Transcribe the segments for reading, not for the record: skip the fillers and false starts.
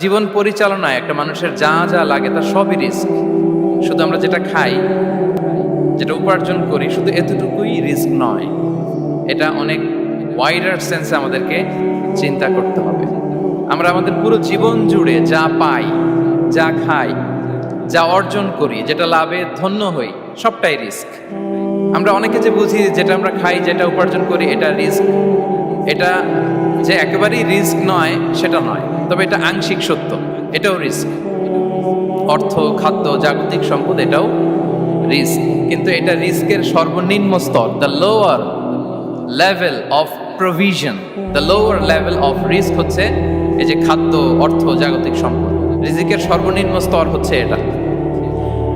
জীবন পরিচালনায় একটা মানুষের যা যা লাগে তার সবই রিস্ক। শুধু আমরা যেটা খাই, যেটা উপার্জন করি, শুধু এতটুকুই রিস্ক নয়। এটা অনেক ওয়াইডার সেন্সে আমাদেরকে চিন্তা করতে হবে। আমরা আমাদের পুরো জীবন জুড়ে যা পাই, যা খাই, যা অর্জন করি, যেটা লাভে ধন্য হই, সবটাই রিস্ক। আমরা অনেকে যে বুঝি যেটা আমরা খাই, যেটা উপার্জন করি এটা রিস্ক, এটা যে একেবারেই রিস্ক নয় সেটা নয়, তবে এটা আংশিক সত্য, এটাও রিস্ক। অর্থ, খাদ্য, জাগতিক সম্পদ এটাও রিস্ক, কিন্তু এটা রিস্কের সর্বনিম্ন স্তর। The lower level of provision, the lower level of risk হচ্ছে এই যে খাদ্য, অর্থ, জাগতিক সম্পদ। রিজিকের সর্বনিম্ন স্তর হচ্ছে এটা।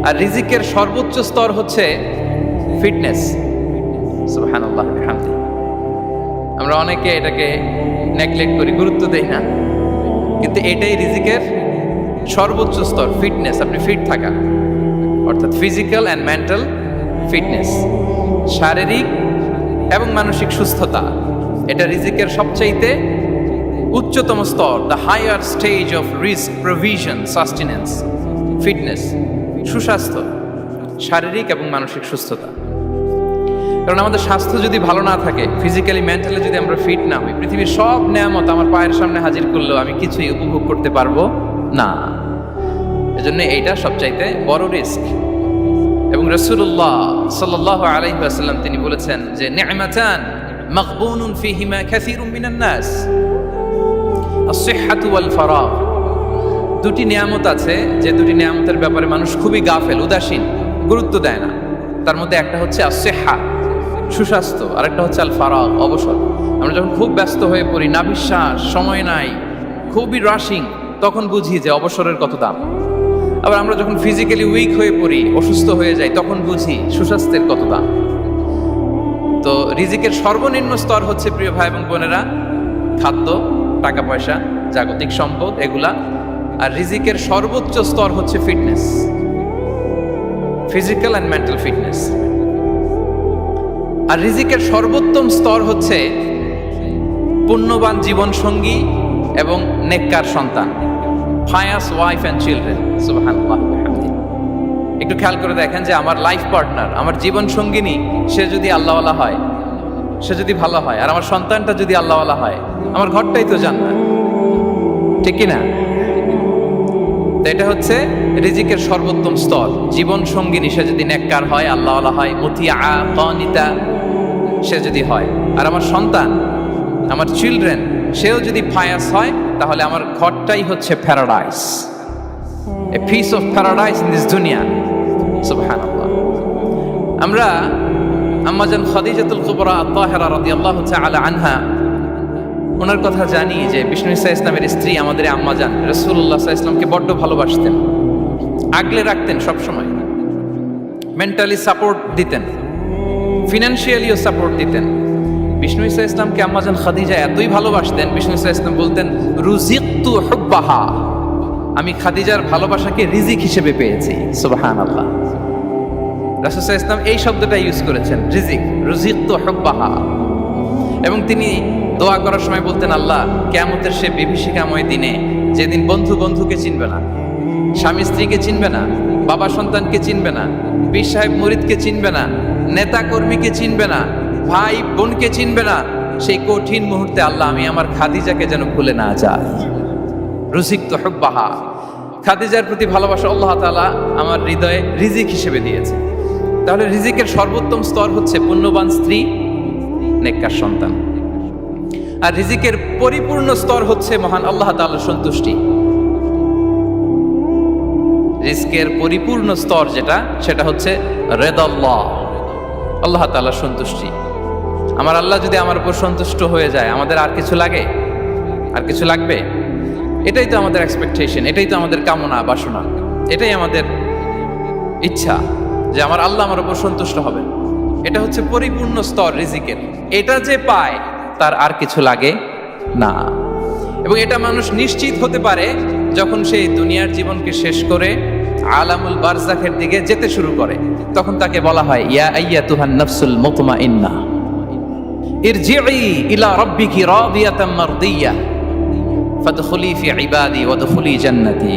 আর রিজিকের সর্বোচ্চ স্তর হচ্ছে ফিটনেস। সুবহানাল্লাহ বিহামদিহি। আমরা অনেকে এটাকে নেগলেক্ট করি, গুরুত্ব দেই না, কিন্তু এটাই রিজিকের সর্বোচ্চ স্তর, ফিটনেস। আপনি ফিট থাকা, অর্থাৎ ফিজিক্যাল অ্যান্ড মেন্টাল ফিটনেস, শারীরিক এবং মানসিক সুস্থতা, এটা রিজিকের সবচাইতে উচ্চতম স্তর, দ্য হায়ার স্টেজ অফ রিস্ক প্রভিশন সাস্টেনেন্স। ফিটনেস, সুস্বাস্থ্য, শারীরিক এবং মানসিক সুস্থতা। কারণ আমাদের স্বাস্থ্য যদি ভালো না থাকে, ফিজিক্যালি মেন্টালি যদি আমরা ফিট না হই, পৃথিবীর সব নেয়ামত আমার পায়ের সামনে হাজির করলেও আমি কিছুই উপভোগ করতে পারবো না। এজন্য এইটা সবচাইতে বড় রিস্ক। এবং রাসূলুল্লাহ সাল্লাল্লাহু আলাইহি ওয়াসাল্লাম তিনি বলেছেন যে নি'মাতান মাগবুনুন ফীহিমা কাসীরুম মিনান নাস, আস-সিহহাতু ওয়াল ফারাগ। দুটি নিয়ামত আছে যে দুটি নিয়ামতের ব্যাপারে মানুষ খুবই গাফেল, উদাসীন, গুরুত্ব দেয় না। তার মধ্যে একটা হচ্ছে আস-সিহহা, সুস্বাস্থ্য, আর একটা হচ্ছে আল ফারাগ, অবসর। আমরা যখন খুব ব্যস্ত হয়ে পড়ি, নাভিশ্বাস, সময় নাই, খুবই রাশিং, তখন বুঝি যে অবসরের কত দাম। আবার আমরা যখন ফিজিক্যালি উইক হয়ে পড়ি, অসুস্থ হয়ে যাই, তখন বুঝি সুস্বাস্থ্যের কত দাম। তো রিজিকের সর্বনিম্ন স্তর হচ্ছে, প্রিয় ভাই এবং বোনেরা, খাদ্য, টাকা পয়সা, জাগতিক সম্পদ, এগুলা। আর রিজিকের সর্বোচ্চ স্তর হচ্ছে fitness, physical and mental fitness. আর রিজিকের সর্বোত্তম স্তর হচ্ছে পুণ্যবান জীবন সঙ্গী এবং নেককার সন্তান, ফায়াস ওয়াইফ অ্যান্ড চিলড্রেন। সুবহানাল্লাহ বিহামদিহি। একটু খেয়াল করে দেখেন যে আমার লাইফ পার্টনার, আমার জীবন সঙ্গিনী, সে যদি আল্লাহওয়ালা হয়, সে যদি ভালো হয়, আর আমার সন্তানটা যদি আল্লাহওয়ালা হয়, আমার ঘরটাই তো জান্নাত, ঠিক কি না? তো এটা হচ্ছে রিজিকের সর্বোত্তম স্তর। জীবন সঙ্গিনী সে যদি নেককার হয়, আল্লাহওয়ালা হয়, মুতিয়া কানিতা সে যদি হয়, আর আমার সন্তান, আমার চিলড্রেন, সেও যদি ফায়াস হয়, তাহলে আমার ঘরটাই হচ্ছে paradise, a piece of paradise in this দুনিয়া। সুবহানাল্লাহ। আমরা আম্মাজান খাদিজাতুল কুবরা আত-তাহিরা রাদিয়াল্লাহু তাআলা আনহা, ওনার কথা জানি যে বিষ্ণু ঈসা ইসলামের স্ত্রী আমাদের আম্মাজান রাসূলুল্লাহ সাল্লাল্লাহু আলাইহি ওয়াসাল্লামকে বড্ড ভালোবাসতেন, আগলে রাখতেন সব সময়, মেন্টালি সাপোর্ট দিতেন, ফিনান্সিয়ালিও সাপোর্ট দিতেন। বিষ্ণু ঈসা ইসলামকে আম্মাজান খাদিজা এতই ভালোবাসতেন, বিষ্ণু ঈসা ইসলাম বলতেন রুজিকতু হুব্বাহা, আমি খাদিজার ভালোবাসাকে রিজিক হিসেবে পেয়েছি। সুবহানাল্লাহ। রাসূল সাল্লাল্লাহু আলাইহি ওয়াসাল্লাম এই শব্দটা ইউজ করেছেন, রিজিক, রুজিকতু হুব্বাহা। এবং তিনি দোয়া করার সময় বলতেন, আল্লাহ, কিয়ামতের সে বিভীষিকাময় দিনে, যেদিন বন্ধু বন্ধুকে চিনবে না, স্বামী স্ত্রীকে চিনবে না, বাবা সন্তানকে চিনবে না, পীর সাহেব মুরিদকে চিনবে না, নেতা কর্মীকে চিনবে না, ভাই বোনকে চিনবে না, সেই কঠিন মুহূর্তে আল্লাহ, আমি আমার খাদিজাকে যেন ভুলে না যাই। রুজিকতু হুব্বাহা, খাদিজার প্রতি ভালোবাসা আল্লাহ তাআলা আমার হৃদয়ে রিজিক হিসেবে দিয়েছে। তাহলে রিজিকের সর্বোত্তম স্তর হচ্ছে পুণ্যবান স্ত্রী, নেককার সন্তান। আর রিজিকের পরিপূর্ণ স্তর হচ্ছে মহান আল্লাহ তাআলার সন্তুষ্টি। রিজিকের পরিপূর্ণ স্তর যেটা, সেটা হচ্ছে রিদাল্লাহ, আল্লাহ তাআলার সন্তুষ্টি। আমার আল্লাহ যদি আমার উপর সন্তুষ্ট হয়ে যায়, আমাদের আর কিছু লাগে? আর কিছু লাগবে? এটাই তো আমাদের এক্সপেকটেশন, এটাই তো আমাদের কামনা বাসনা, এটাই আমাদের ইচ্ছা যে আমার আল্লাহ আমার উপর সন্তুষ্ট হবে। এটা হচ্ছে পরিপূর্ণ স্তর রিজিকের। এটা যে পায় তার আর কিছু লাগে না। এবং এটা মানুষ নিশ্চিত হতে পারে যখন সেই দুনিয়ার জীবনকে শেষ করে আলামুল বারজাখের দিকে যেতে শুরু করে। তখন তাকে বলা হয়, ইয়া আইয়াতুহান নাফসুল মুতমাইন্নাহ ইরজিই ইলা রাব্বিকি রাদিয়াতাম মারদিয়াহ ফাদখুলি ফি ইবাদি ওয়াদখুলি জান্নাতি।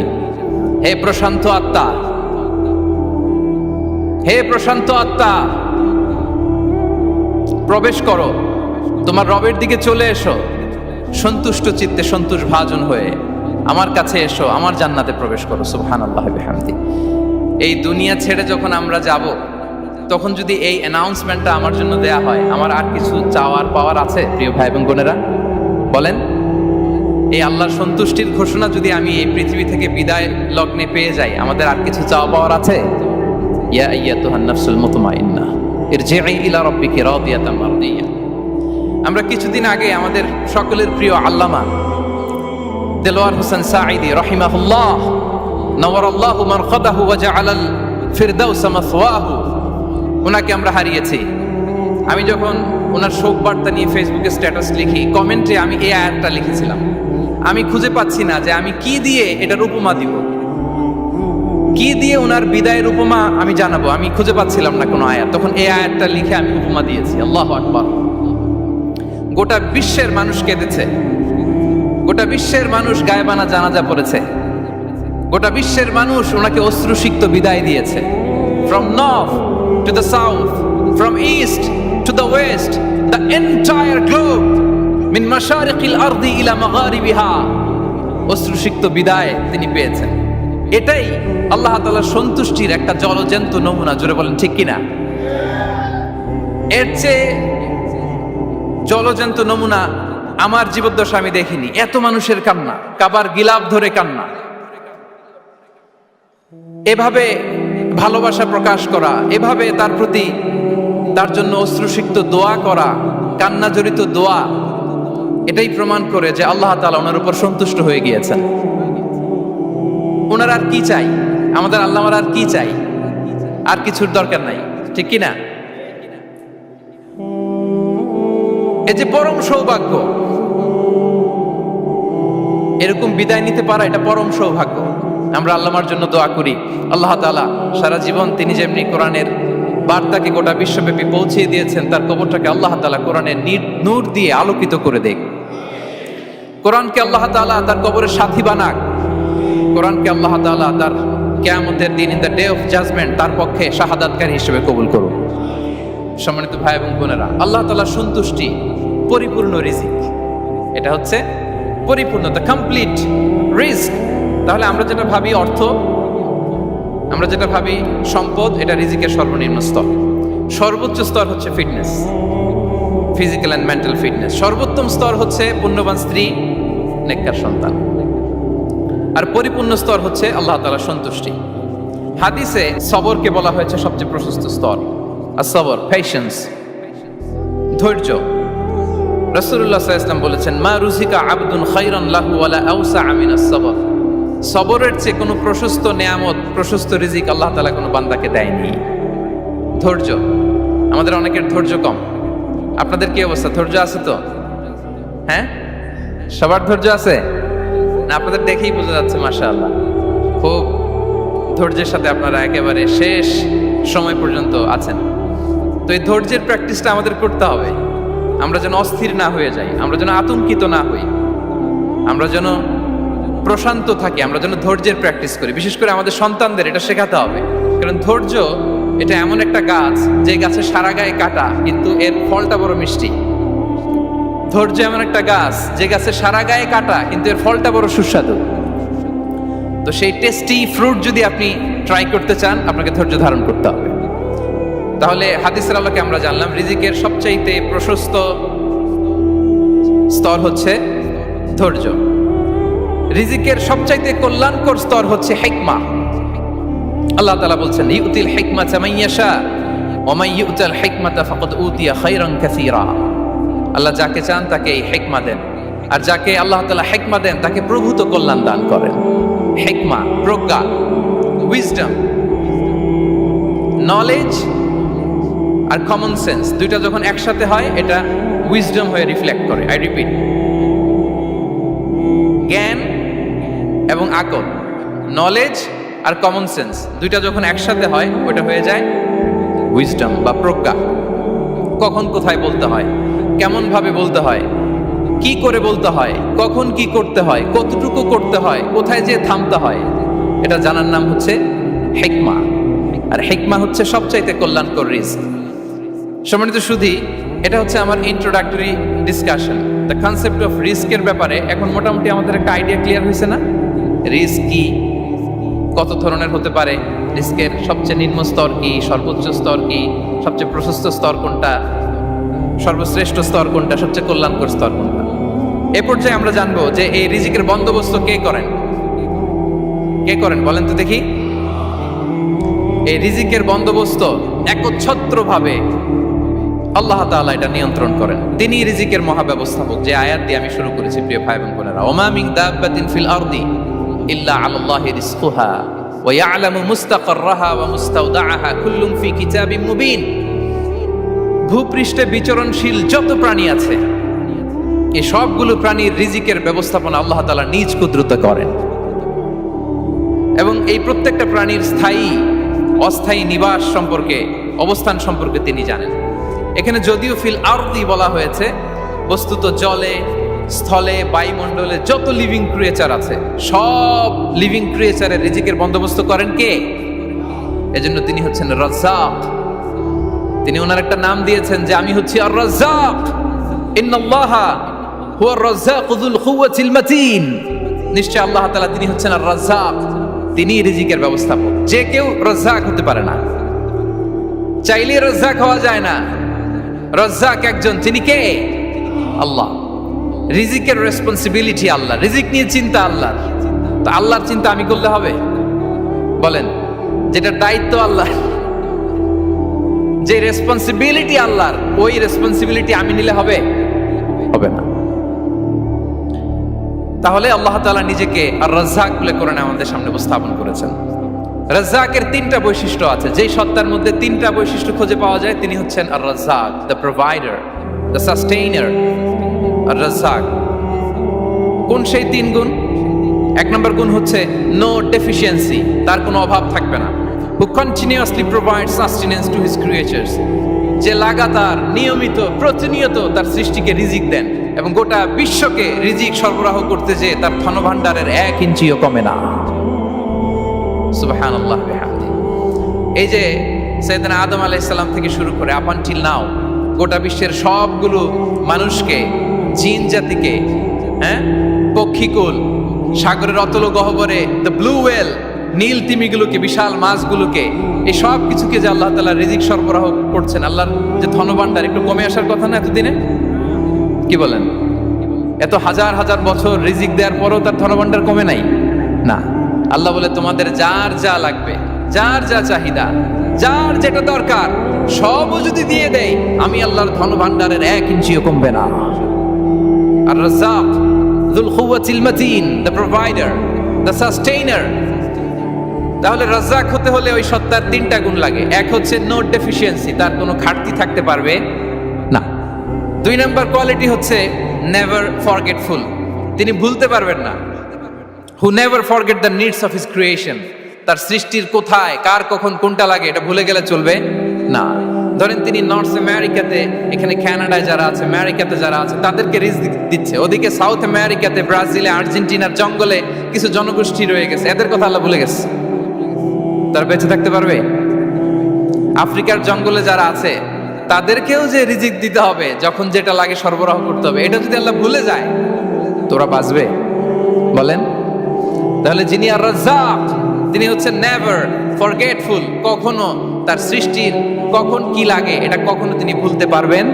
হে প্রশান্ত আত্মা, হে প্রশান্ত আত্মা, প্রবেশ করো, তোমার রবের দিকে চলে এসো, সন্তুষ্ট চিত্তে সন্তোষ ভাজন হয়ে আমার কাছে এসো, আমার জান্নাতে প্রবেশ করো। সুবহানাল্লাহি ওয়া বিহামদি। এই দুনিয়া ছেড়ে যখন আমরা যাব, তখন যদি এই অ্যানাউন্সমেন্টটা আমার জন্য দেয়া হয়, আমার আর কিছু চাওয়ার পাওয়ার আছে? প্রিয় ভাই এবং বোনেরা বলেন, এই আল্লাহর সন্তুষ্টির ঘোষণা যদি আমি এই পৃথিবী থেকে বিদায় লগ্নে পেয়ে যাই, আমাদের আর কিছু চাওয়া পাওয়ার আছে? ইয়া আইয়াতুহান নাফসুল মুতমাইন্নাহ ইরজিই ইলা রাব্বিকি রাদিয়াতাম মারদিয়া। আমরা কিছুদিন আগে আমাদের সকলের প্রিয় আল্লামা দেলোয়ার হোসেন সাঈদী রাহিমাহুল্লাহ নওয়ারাল্লাহু মারকাদাহু ওয়া জাআলাল ফিরদাউস মাসওয়াহু, ওনাকে আমরা হারিয়েছি। আমি যখন ওনার শোক বার্তা নিয়ে ফেসবুকে স্ট্যাটাস লিখি, কমেন্টে আমি এই আয়াতটা লিখেছিলাম। আমি খুঁজে পাচ্ছি না যে আমি কি দিয়ে এটার উপমা দিব, কি দিয়ে ওনার বিদায়ের উপমা আমি জানাবো। আমি খুঁজে পাচ্ছিলাম না কোনো আয়াত, তখন এই আয়াতটা লিখে আমি উপমা দিয়েছি। আল্লাহু আকবার। গোটা বিশ্বের মানুষ কেঁদেছে, গোটা বিশ্বের মানুষ গায়েবানা জানাজা পড়েছে, গোটা বিশ্বের মানুষ ওনাকে অশ্রুসিক্ত বিদায় দিয়েছে। From north to the south, from east to the west, the entire globe, min mashariqil ardi ila magharibiha, অশ্রুসিক্ত বিদায় তিনি পেয়েছেন। এটাই আল্লাহ তাআলার সন্তুষ্টির একটা জলজ্যান্ত নমুনা। জোরে বলেন ঠিক কিনা? এর চেয়ে জলজ্যান্ত নমুনা আমার জীবদ্দশা আমি দেখিনি। এত মানুষের কান্না, কাবার গিলাফ ধরে কান্না, এভাবে ভালোবাসা প্রকাশ করা, এভাবে তার প্রতি তার জন্য অশ্রুসিক্ত দোয়া করা, কান্না জড়িত দোয়া, এটাই প্রমাণ করে যে আল্লাহ তাআলা ওনার উপর সন্তুষ্ট হয়ে গিয়েছেন। ওনার আর কি চাই? আমাদের আল্লাহর আর কি চাই? আর কিছুর দরকার নাই, ঠিক কিনা? এই যে পরম সৌভাগ্য, এরকম বিদায় নিতে পারা, এটা পরম সৌভাগ্য। আমরা আল্লাহর জন্য দোয়া করি, আল্লাহ তাআলা সারা জীবন তিনি যেমনি কোরআনের বার্তাকে গোটা বিশ্বব্যাপী পৌঁছিয়ে দিয়েছেন, তার কবরটাকে আল্লাহ তাআলা কোরআনের নূর দিয়ে আলোকিত করে দেখ। কোরআনকে আল্লাহ তাআলা তার কবরের সাথী বানাক। কোরআনকে আল্লাহ তাআলা তার কিয়ামতের দিন, in the day of judgment, তার পক্ষে শাহাদাতকারী হিসেবে কবুল করুন। সম্মানিত ভাই এবং বোনেরা, আল্লাহ তাআলার সন্তুষ্টি পরিপূর্ণ রিজিক, এটা হচ্ছে পরিপূর্ণ, দ্য কমপ্লিট রিস্ক। তাহলে আমরা যেটা ভাবি অর্থ, আমরা যেটা ভাবি সম্পদ, এটা রিজিকের সর্বনিম্ন স্তর। সর্বোচ্চ স্তর হচ্ছে fitness, physical and mental fitness. সর্বোত্তম স্তর হচ্ছে পুণ্যবান স্ত্রী, নেককার সন্তান। আর পরিপূর্ণ স্তর হচ্ছে আল্লাহ তাআলার সন্তুষ্টি। হাদিসে সবরকে বলা হয়েছে সবচেয়ে প্রশস্ত স্তর। আর সবর, পেশেন্স, ধৈর্য। রাসূলুল্লাহ সাল্লাল্লাহু আলাইহি ওয়াসাল্লাম বলেছেন, মা রুজিকা আবদুন খায়রান লাহু ওয়ালা আওসা মিনাস সবর। সবরের চেয়ে কোনো প্রশস্ত নেয়ামত, প্রশস্ত রিজিক আল্লাহ তাআলা কোনো বান্দাকে দেয়নি। ধৈর্য, আমাদের অনেকের ধৈর্য কম। আপনাদের কি অবস্থা? ধৈর্য আছে তো? হ্যাঁ, সবার ধৈর্য আছে না? আপনাদের দেখেই বোঝা যাচ্ছে মাশাআল্লাহ, খুব ধৈর্যের সাথে আপনারা একেবারে শেষ সময় পর্যন্ত আছেন। তো এই ধৈর্যের প্র্যাকটিসটা আমাদের করতে হবে। আমরা যেন অস্থির না হয়ে যাই, আমরা যেন আতঙ্কিত না হই, আমরা যেন প্রশান্ত থাকি, আমরা যেন ধৈর্যের প্র্যাকটিস করি। বিশেষ করে আমাদের সন্তানদের এটা শেখাতে হবে। কারণ ধৈর্য এটা এমন একটা গাছ, যে গাছে সারা গায়ে কাটা কিন্তু এর ফলটা বড় মিষ্টি। ধৈর্য এমন একটা গাছ, যে গাছে সারা গায়ে কাটা কিন্তু এর ফলটা বড় সুস্বাদু। তো সেই টেস্টি ফ্রুট যদি আপনি ট্রাই করতে চান, আপনাকে ধৈর্য ধারণ করতে হবে। তাহলে হাদিসের আলোকে আমরা জানলাম রিজিকের সবচাইতে প্রশস্ত স্তর হচ্ছে ধৈর্য। রিজিকের সবচাইতে কল্যাণকর স্তর হচ্ছে হিকমা। আল্লাহ তাআলা বলছেন, ইউতিল হিকমাতা মান ইয়াশা ওয়া মান ইউতাল হিকমাতা ফাকাদ উতিয়া খায়রান কাসীরা। আল্লাহ যাকে চান তাকে এই হিকমা দেন, আর যাকে আল্লাহ তাআলা হিকমা দেন তাকে প্রভূত কল্যাণ দান করেন। হিকমা, প্রজ্ঞা, উইজডম, নলেজ আর কমন সেন্স, দুইটা যখন একসাথে হয় এটা উইজডম হয়ে রিফ্লেক্ট করে। আই রিপিট, জ্ঞান এবং আকল, নলেজ আর কমন সেন্স, দুইটা যখন একসাথে হয় ওটা হয়ে যায় উইজডম বা প্রজ্ঞা। কখন কোথায় বলতে হয়, কেমন ভাবে বলতে হয়, কি করে বলতে হয়, কখন কি করতে হয়, কতটুকু করতে হয়, কোথায় যে থামতে হয়, এটা জানার নাম হচ্ছে হিকমা। আর হিকমা হচ্ছে সবচাইতে কল্যাণকর রিস্ক। সম্মানিত সুধী, এটা হচ্ছে আমার introductory discussion. The concept of রিস্কের ব্যাপারে এখন মোটামুটি আমাদের একটা আইডিয়া ক্লিয়ার হয়েছে না? রিস্ক কি, কত ধরনের হতে পারে, রিস্কের সবচেয়ে নিম্ন স্তর কি, সর্বোচ্চ স্তর কি, সবচেয়ে প্রশস্ত স্তর কোনটা, সর্বশ্রেষ্ঠ স্তর কোনটা, সবচেয়ে কল্যাণকর স্তর কোনটা। এ পর্যায়ে আমরা জানবো যে এই রিজিকের বন্দোবস্ত কে করেন। কে করেন বলেন তো দেখি? এই রিজিকের বন্দোবস্ত একচ্ছত্রভাবে আল্লাহ তাআলা এটা নিয়ন্ত্রণ করেন। তিনি রিজিকের মহাব্যবস্থাপক। যে আয়াত দিয়ে আমি শুরু করেছি প্রিয় ভাই এবং বোনেরা, ওমা মিন দাব্বাতিন ফিল আরদি ইল্লা আলাল্লাহি রিজকুহা ওয়া ইয়ালামু মুস্তাকাররাহা ওয়া মুস্তাওদাআহা কুল্লুম ফি কিতাবিম মুবিন। ভূপৃষ্ঠে বিচরণশীল যত প্রাণী আছে, এই সবগুলো প্রাণীর রিজিকের ব্যবস্থাপনা আল্লাহ তাআলা নিজ কুদরতে করেন। এবং এই প্রত্যেকটা প্রাণীর স্থায়ী অস্থায়ী নিবাস সম্পর্কে, অবস্থান সম্পর্কে তিনি জানেন। এখানে যদিও ফিল আরদি বলা হয়েছে, বস্তুত জলে, স্থলে, বায়ুমণ্ডলে যত লিভিং ক্রিয়েচার আছে, সব লিভিং ক্রিয়েচারের রিজিকের বন্দোবস্ত করেন কে? এজন্য তিনি হচ্ছেন রাজ্জাক। তিনি ওনার একটা নাম দিয়েছেন যে আমি হচ্ছি আর রাজ্জাক, ইন্নাল্লাহা হুয়ার রাজ্জাকু যুল কুওয়াতিল মাতিন। নিশ্চয় আল্লাহ তাআলা তিনি হচ্ছেন আর রাজ্জাক, তিনি রিজিকের ব্যবস্থাপক। যে কেউ রাজ্জাক হতে পারে না, চাইলে রাজ্জাক হওয়া যায় না। রাজ্জাক একজন, তিনি কে? আল্লাহ। রিজিকের রেসপন্সিবিলিটি আল্লাহ, রিজিক নিয়ে চিন্তা আল্লাহ। তো আল্লাহর চিন্তা আমি করলে হবে? বলেন, যেটা দায়িত্ব আল্লাহ, যে রেসপন্সিবিলিটি আল্লাহর, ওই রেসপন্সিবিলিটি আমি নিলে হবে? হবে না। তাহলে আল্লাহ তাআলা নিজেকে আর রাজ্জাক বলে কোরআনে আমাদের সামনে উপস্থাপন করেছেন। রাজ্জাকের তিনটা বৈশিষ্ট্য আছে। যেই সত্তার মধ্যে তিনটা বৈশিষ্ট্য খুঁজে পাওয়া যায়, তিনি হচ্ছেন আর রাজ্জাক, দ্য প্রোভাইডার, দ্য সাস্টেইনার। আর রাজ্জাক কোন সেই তিন গুণ? এক নম্বর গুণ হচ্ছে নো ডেফিসিয়েন্সি, তার কোনো অভাব থাকবে না। হু continuously provide sustenance to his creatures, যে লাগাতার, নিয়মিত, প্রতিনিয়ত তার সৃষ্টিকে রিজিক দেন এবং গোটা বিশ্বকে রিজিক সরবরাহ করতে যে তার ধনভাণ্ডারের 1 ইঞ্চিও কমে না। সুবহানাল্লাহ বিহামদি। এই যে সাইয়েদনা আদম আলাইহিস সালাম থেকে শুরু করে আপ আনটিল নাও গোটা বিশ্বের সবগুলো মানুষকে, জিন জাতিকে, পক্ষীকুল, সাগরের অতল গহ্বরে দ্য ব্লু ওয়েল, নীল তিমিগুলোকে, বিশাল মাছগুলোকে, এই সব কিছুকে যে আল্লাহ তাআলা রিজিক সরবরাহ করছেন, আল্লাহর যে ধনভাণ্ডার একটু কমে আসার কথা না এতদিনে? কি বলেন? এত হাজার হাজার বছর রিজিক দেওয়ার পরও তার ধনভাণ্ডার কমে নাই? না। আল্লাহ বলে তোমাদের যার যা লাগবে, যার যা চাহিদা, যার যেটা দরকার, সবও যদি দিয়ে দেয়, আমি আল্লাহর ধনভাণ্ডারের 1 ইঞ্চিও কমবে না। আর Razzak যুল কুওয়াতিল মাতিন, the provider, the sustainer. তাহলে রাজ্জাক হতে হলে ওই সত্তার তিনটা গুণ লাগে। এক হচ্ছে নো ডেফিসিয়েন্সি, তার কোনো ঘাটতি থাকতে পারবে না। 2 নম্বর কোয়ালিটি হচ্ছে নেভার ফরগেটফুল, তিনি ভুলতে পারবেন না। Who never forget the needs of his creation, তার সৃষ্টির কোথায়, কার, কখন, কোনটা লাগে এটা ভুলে গেলে চলবে না। ধরেন তিনি নর্থ আমেরিকাতে, এখানে কানাডায় যারা আছে, আমেরিকাতে যারা আছে, তাদেরকে রিজিক দিচ্ছে। ওদিকে সাউথ আমেরিকাতে, ব্রাজিলে, আর্জেন্টিনার জঙ্গলে কিছু জনগোষ্ঠী রয়ে গেছে, এদের কথা আল্লাহ ভুলে গেছে। তারা বেঁচে থাকতে পারবে? আফ্রিকার জঙ্গলে যারা আছে, তাদেরকেও যে রিজিক দিতে হবে, যখন যেটা লাগে সরবরাহ করতে হবে, এটা যদি আল্লাহ ভুলে যায়, তোরা বাঁচবে? বলেন। তাহলে যিনি আর রাজ্জাক, তিনি হচ্ছেন নেভার ফরগেটফুল, কখনো তার সৃষ্টির কখন কি লাগে এটা কখনো তিনি ভুলতে পারবেন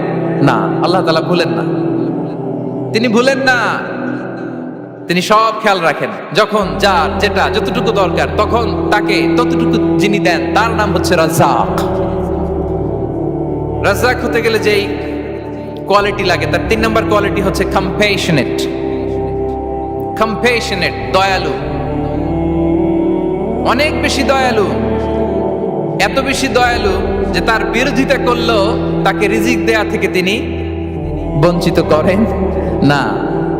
না। আল্লাহ তাআলা ভুলেন না, তিনি ভুলেন না, তিনি সব খেয়াল রাখেন। যখন যার যেটা যতটুকু দরকার, তখন তাকে ততটুকু যিনি দেন, তার নাম হচ্ছে রাজ্জাক। রাজ্জাক হতে গেলে যেই কোয়ালিটি লাগে, তার 3 নম্বর কোয়ালিটি হচ্ছে কম্প্যাশনেট। কম্প্যাশনেট, দয়ালু, অনেক বেশি দয়ালু। এত বেশি দয়ালু যে তার বিরোধিতা করলেও তাকে রিজিক দেয়া থেকে তিনি বঞ্চিত করেন না।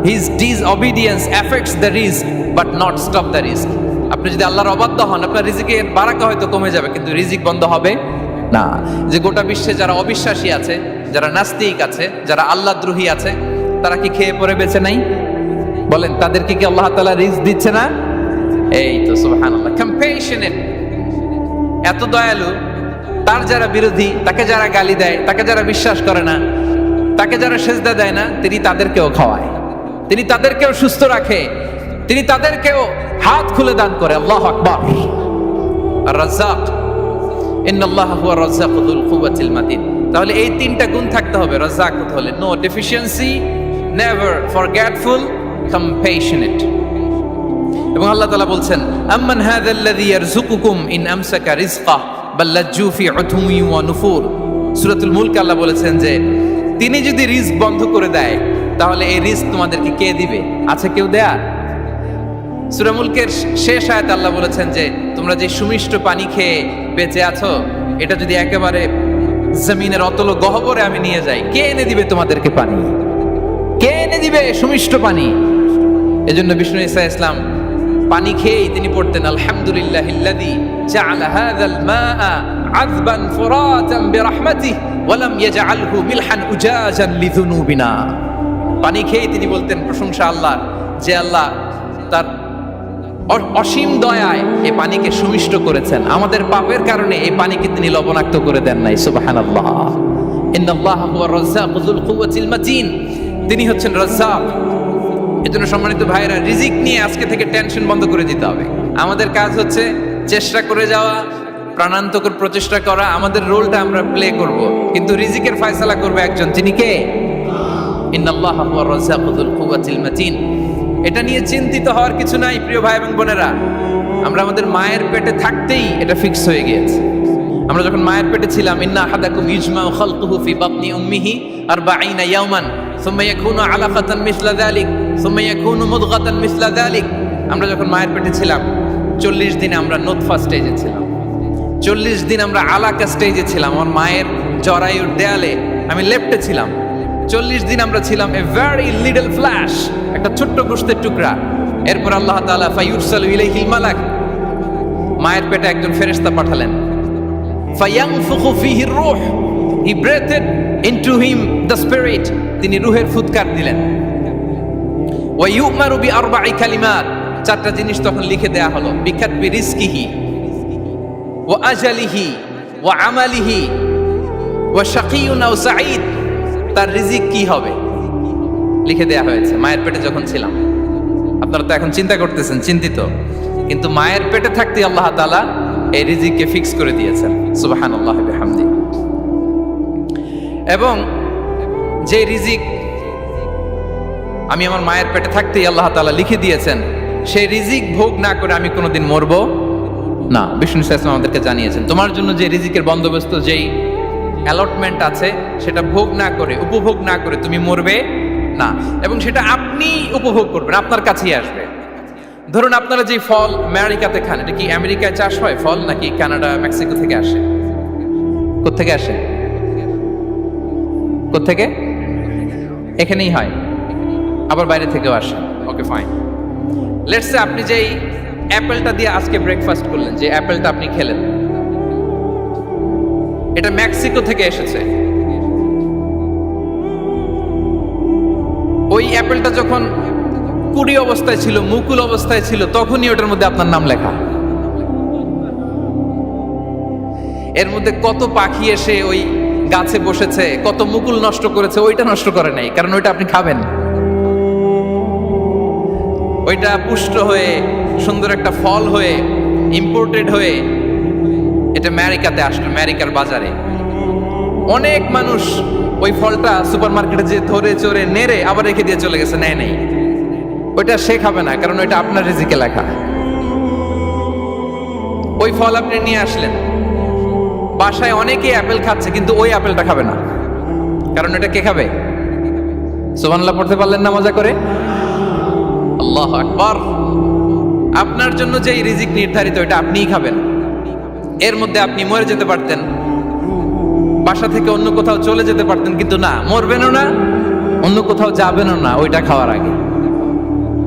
His disobedience affects the risk but not stop the risk. আপনি যদি আল্লাহর অবাধ্য হন, আপনার রিজিকের বারাকা হয়তো কমে যাবে, কিন্তু রিজিক বন্ধ হবে না। যে গোটা বিশ্বে যারা অবিশ্বাসী আছে, যারা নাস্তিক আছে, যারা আল্লাহদ্রোহী আছে, তারা কি খেয়ে পরে বেঁচে নাই? বলেন, তাদেরকে কি আল্লাহ তাআলা রিজক দিচ্ছে না? এই তো সুবহানাল্লাহ, কম্প্যাশনেট, এত দয়ালু। তার যারা বিরোধী, তাকে যারা গালি দেয়, তাকে যারা বিশ্বাস করে না, তাকে যারা সেজদা দেয় না, তিনি তাদেরকেও খাওয়ায়, তিনি তাদেরকেও সুস্থ রাখে, তিনি তাদেরকেও হাত খুলে দান করে। আল্লাহু আকবার। আর রাজ্জাক, ইন্নাল্লাহা হুয়া রাজ্জাকু যুল কুওয়াতিল মাতিন। তাহলে এই তিনটা গুণ থাকতে হবে রাজ্জাক হতে হলে: no deficiency, never forgetful, compassionate. এবং আল্লাহ তাআলা বলছেন, আম্মান হাযাল্লাযী ইয়ারযুকুকুম ইন আমসাকা রিজকাহ বাল লাজ্জু ফি উতুমি ওয়া নুফুর। সূরাতুল মুলক আল্লাহ বলেছেন যে তিনি যদি রিজক বন্ধ করে দেয় তাহলে এই রিজক তোমাদেরকে কে দিবে? আছে কেউ দেয়া? সূরা মুলকের শেষ আয়াতে আল্লাহ বলেছেন যে তোমরা যে সুমিষ্ট পানি খেয়ে বেঁচে আছো, এটা যদি একেবারে জমিনের অতল গহ্বরে আমি নিয়ে যাই, কে এনে দিবে তোমাদেরকে পানি? কে এনে দিবে সুমিষ্ট পানি? এজন্য বিষ্ণু ঈসা ইসলাম পানি খেয়েই তিনি পড়তেন, আলহামদুলিল্লাহিল্লাযী জাআলা হাযাল মাআ আযবান ফুরাতান বিরাহমাতিহি ওয়া লাম ইয়াজআলহু মিলহান উজাজান লিযুনুবিনা। পানি খেয়েই তিনি বলতেন প্রশংসা আল্লাহর, যে আল্লাহ তার অসীম দয়ায় এই পানিকে সুমিষ্ট করেছেন, আমাদের পাপের কারণে এই পানিকে তিনি লবণাক্ত করে দেন নাই। সুবহানাল্লাহ। ইন্নাল্লাহা হুয়ার রাজ্জাকু যুল কুওয়াতিল মাতিন। তিনি হচ্ছেন রাজ্জাক। এজন্য সম্মানিত ভাইরা, রিজিক নিয়ে আজকে থেকে টেনশন বন্ধ করে দিতে হবে। আমাদের কাজ হচ্ছে চেষ্টা করে যাওয়া, প্রাণান্তকর প্রচেষ্টা করা, আমাদের রোলটা আমরা প্লে করব, কিন্তু রিজিকের ফয়সালা করবে একজন, তিনি কে? ইন্নাল্লাহা হুয়ার রাজ্জাকু যুল কুওয়াতিল মাতিন। এটা নিয়ে চিন্তিত হওয়ার কিছু নাই প্রিয় ভাই এবং বোনেরা। আমরা আমাদের মায়ের পেটে থাকতেই এটা ফিক্স হয়ে গিয়েছে। আমরা যখন মায়ের পেটে ছিলাম, ইন্না আহাদাকুম ইজমাউ খালকুহু ফি বাতনি উম্মিহি 40 ইয়াওমান সুম্মা ইয়াকুনু আলাকাতান মিসলা যালিক সুম্মা ইয়াকুনু মুদগাতান মিসলা যালিক। আমরা যখন মায়ের পেটে ছিলাম 40 দিন আমরা নুতফা স্টেজে ছিলাম, 40 দিন আমরা আলাকা স্টেজে ছিলাম। আমার মায়ের জরায়ুর দেয়ালে আমি লেপ্টে ছিলাম। 40 দিন আমরা ছিলাম এ ভেরি লিটল ফ্ল্যাশ, একটা ছোট্ট গোশতের টুকরা। এরপর আল্লাহ তাআলা ফায়ুরসালু ইলাইহিল মালাক, মায়ের পেটে একজন ফেরেশতা পাঠালেন। ফায়ানফুখু ফীহির রূহ, he breathed into him the spirit, তিনি রূহের ফুৎকার দিলেন। ওয়া ইউমারু বিআরবা'i কালিমাত, চারটা জিনিস তখন লিখে দেয়া হলো। বিকাতবি রিজকিহি ওয়া আজালিহি ওয়া আমালিহি ওয়া শাকিয়ুন আও সাঈদ, তার রিজিক কি হবে লিখে দেয়া হয়েছে মায়ের পেটে যখন ছিলাম। আপনারা তো এখন চিন্তা করতেছেন, চিন্তিত, কিন্তু মায়ের পেটে থাকতে আল্লাহ তাআলা এই রিজিককে ফিক্স করে দিয়েছেন। সুবহানাল্লাহ ওয়া বিহামদি। এবং যে রিজিক আমি আমার মায়ের পেটে থাকতেই আল্লাহ তাআলা লিখে দিয়েছেন, সেই রিজিক ভোগ না করে আমি কোনোদিন মরবো না। বিষ্ণু ইসলাম আমাদেরকে জানিয়েছেন, তোমার জন্য যে রিজিকের বন্দোবস্ত, যেই অ্যালটমেন্ট আছে, সেটা ভোগ না করে, উপভোগ না করে তুমি মরবে না। এবং সেটা আপনি উপভোগ করবেন, আপনার কাছেই আসবে। ধরুন আপনারা যে ফল আমেরিকাতে খান, এটা কি আমেরিকায় চাষ হয় ফল, নাকি কানাডা মেক্সিকো থেকে আসে? কোত্থেকে আসে? কোত্থেকে? এখানেই হয়, আবার বাইরে থেকেও আসে। Okay fine. লেটস সে আপনি যেই অ্যাপেলটা দিয়ে আজকে ব্রেকফাস্ট করলেন, যে অ্যাপেলটা আপনি খেলেন, এটা মেক্সিকো থেকে এসেছে। ওই অ্যাপেলটা যখন কুড়ি অবস্থায় ছিল, মুকুল অবস্থায় ছিল, তখনই ওটার মধ্যে আপনার নাম লেখা। এর মধ্যে কত পাখি এসে ওই গাছে বসেছে, কত মুকুল নষ্ট করেছে, ওইটা নষ্ট করে নাই, কারণ ওইটা আপনি খাবেন। ওইটা পুষ্ট হয়ে সুন্দর একটা ফল হয়ে ইম্পোর্টেড হয়ে এটা আমেরিকাতে আসলো, আমেরিকার বাজারে। অনেক মানুষ ওই ফলটা সুপার মার্কেটে যে ধরে চড়ে নেড়ে আবার রেখে দিয়ে চলে গেছে, নেয় নেই। ওইটা সে খাবে না, কারণ ওইটা আপনার রিজিকে লেখা। ওই ফল আপনি নিয়ে আসলেন, বাসায় অনেকেই অ্যাপেল খাচ্ছে, কিন্তু ওই অ্যাপেলটা খাবে না, কারণ এটা কে খাবে? সুবহানাল্লাহ পড়তে পারলেন না মজা করে? আল্লাহু আকবার। আপনার জন্য যে রিজিক নির্ধারিত, এটা আপনিই খাবেন। এর মধ্যে আপনি মরে যেতে পারতেন, বাসা থেকে অন্য কোথাও চলে যেতে পারতেন, কিন্তু না, মরবেনও না, অন্য কোথাও যাবেনও না ওইটা খাওয়ার আগে।